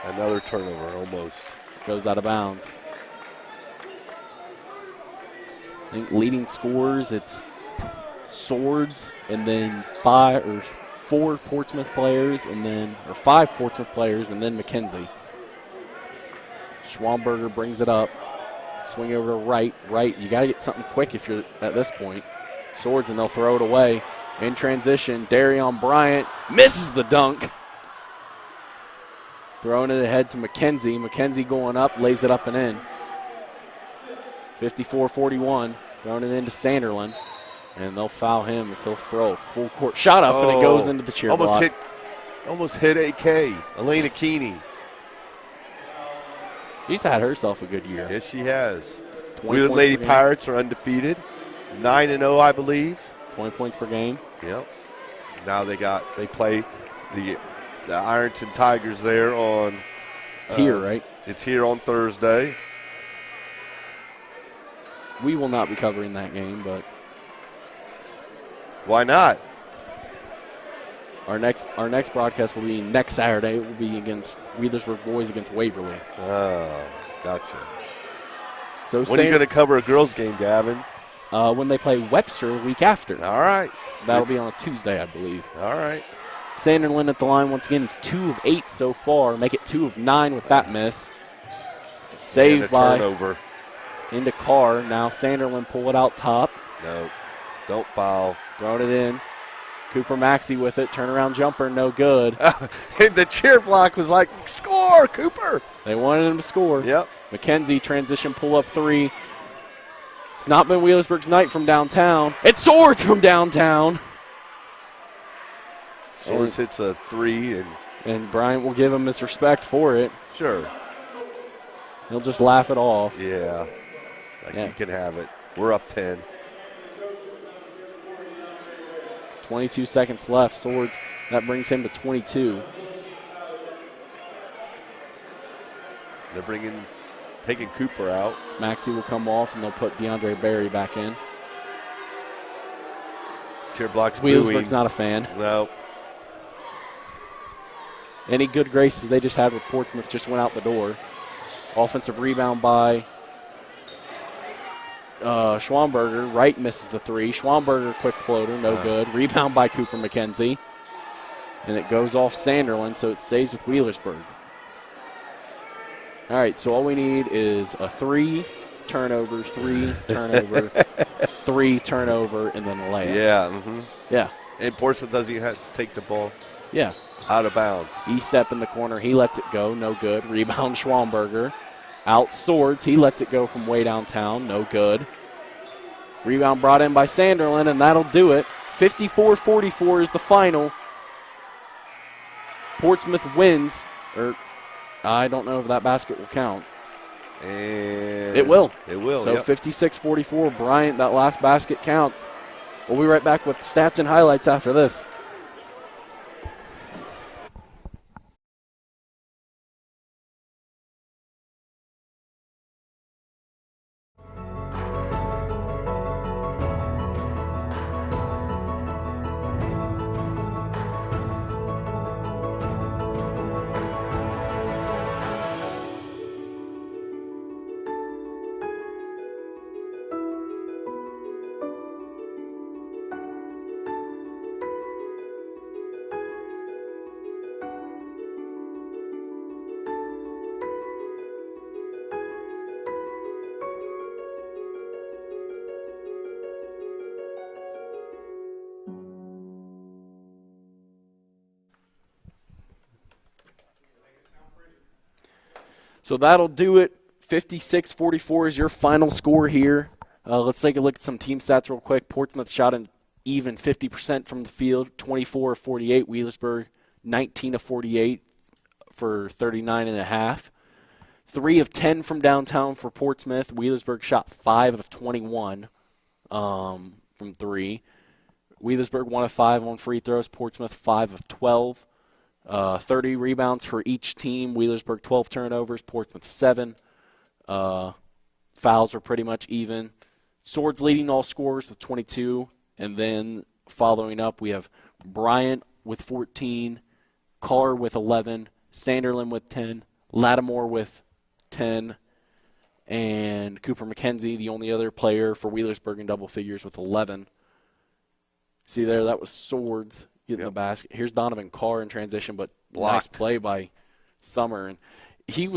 another turnover almost. Goes out of bounds. I think leading scorers, it's Swords, and then 4 Portsmouth players, and then 5 Portsmouth players, and then McKenzie. Schwamberger brings it up. Swing over to right. You got to get something quick if you're at this point. Swords, and they'll throw it away. In transition, Darion Bryant misses the dunk. Throwing it ahead to McKenzie. McKenzie going up, lays it up and in. 54-41. Throwing it into Sanderlin. And they'll foul him as he'll throw a full court shot up, and it goes into the cheer block. Almost hit AK, Elena Keeney. She's had herself a good year. Yes, she has. We, the Lady Pirates, are undefeated. 9-0, I believe. 20 points per game. Yep. Now they play the Ironton Tigers there on. It's here, right? It's here on Thursday. We will not be covering that game, but why not? Our next broadcast will be next Saturday. It will be against Wheelersburg boys against Waverly. Oh, gotcha. So when are you going to cover a girls' game, Gavin? When they play Webster the week after. All right. That'll be on a Tuesday, I believe. All right. Sanderlin at the line once again. He's 2 of 8 so far. Make it 2 of 9 with that miss. Saved by turnover. Into Carr. Now Sanderlin pull it out top. No, don't foul. Throwing it in. Cooper Maxey with it. Turnaround jumper, no good. And the cheer block was like, score, Cooper. They wanted him to score. Yep. McKenzie transition pull-up 3. It's not been Wheelersburg's night from downtown. It's Swords from downtown. Swords hits a 3. And Bryant will give him his respect for it. Sure. He'll just laugh it off. Yeah. You can have it. We're up 10. 22 seconds left. Swords, that brings him to 22. They're taking Cooper out. Maxey will come off, and they'll put DeAndre Berry back in. Cheer block's Wheelersburg's not a fan. No. Any good graces they just had with Portsmouth just went out the door. Offensive rebound by Schwamberger. Wright misses the 3. Schwamberger, quick floater, no good. Rebound by Cooper McKenzie. And it goes off Sanderlin, so it stays with Wheelersburg. All right, so all we need is a 3 turnover, 3 turnover, 3 turnover, and then a layup. Yeah. Mm-hmm. Yeah. And Portsmouth doesn't even have to take the ball. Yeah. Out of bounds. E-step in the corner. He lets it go. No good. Rebound Schwamberger. Out Swords. He lets it go from way downtown. No good. Rebound brought in by Sanderlin, and that'll do it. 54-44 is the final. Portsmouth wins. I don't know if that basket will count. And it will. It will. So 56-44. Bryant, that last basket counts. We'll be right back with stats and highlights after this. So that'll do it. 56-44 is your final score here. Let's take a look at some team stats real quick. Portsmouth shot an even 50% from the field, 24 of 48. Wheelersburg, 19 of 48 for 39.5. 3 of 10 from downtown for Portsmouth. Wheelersburg shot 5 of 21 from 3. Wheelersburg 1 of 5 on free throws. Portsmouth 5 of 12. 30 rebounds for each team. Wheelersburg 12 turnovers. Portsmouth 7. Fouls are pretty much even. Swords leading all scorers with 22. And then following up, we have Bryant with 14. Carr with 11. Sanderlin with 10. Lattimore with 10. And Cooper McKenzie, the only other player for Wheelersburg in double figures with 11. See there, that was Swords getting the basket. Here's Donovan Carr in transition, but nice play by Summer. And he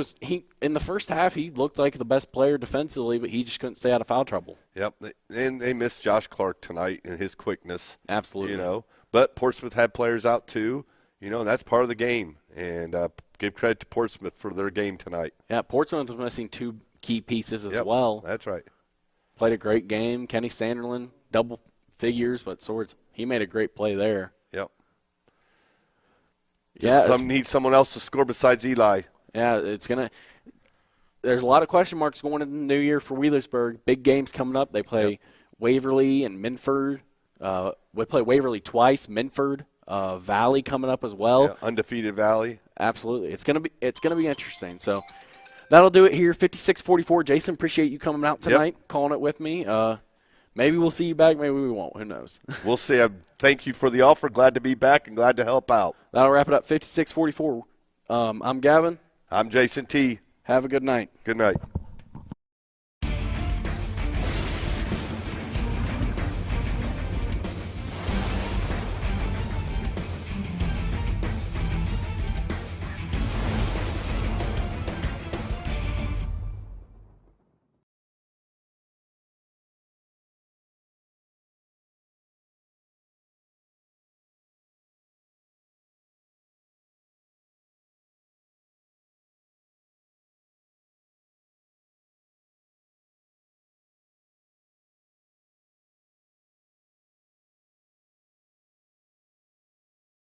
in the first half, he looked like the best player defensively, but he just couldn't stay out of foul trouble. Yep, and they missed Josh Clark tonight and his quickness. Absolutely. But Portsmouth had players out too, and that's part of the game. And give credit to Portsmouth for their game tonight. Yeah, Portsmouth was missing 2 key pieces as well. That's right. Played a great game. Kenny Sanderlin, double figures, but Swords, he made a great play there. Yep. Need someone else to score besides Eli. Yeah, there's a lot of question marks going into the new year for Wheelersburg. Big games coming up. They play Waverly and Minford. We play Waverly twice. Minford, Valley coming up as well. Yeah, undefeated Valley. Absolutely. It's gonna be interesting. So that'll do it here. 56-44. Jason, appreciate you coming out tonight, calling it with me. Maybe we'll see you back. Maybe we won't. Who knows? We'll see. Thank you for the offer. Glad to be back and glad to help out. That'll wrap it up. 56-44. I'm Gavin. I'm Jason T. Have a good night. Good night.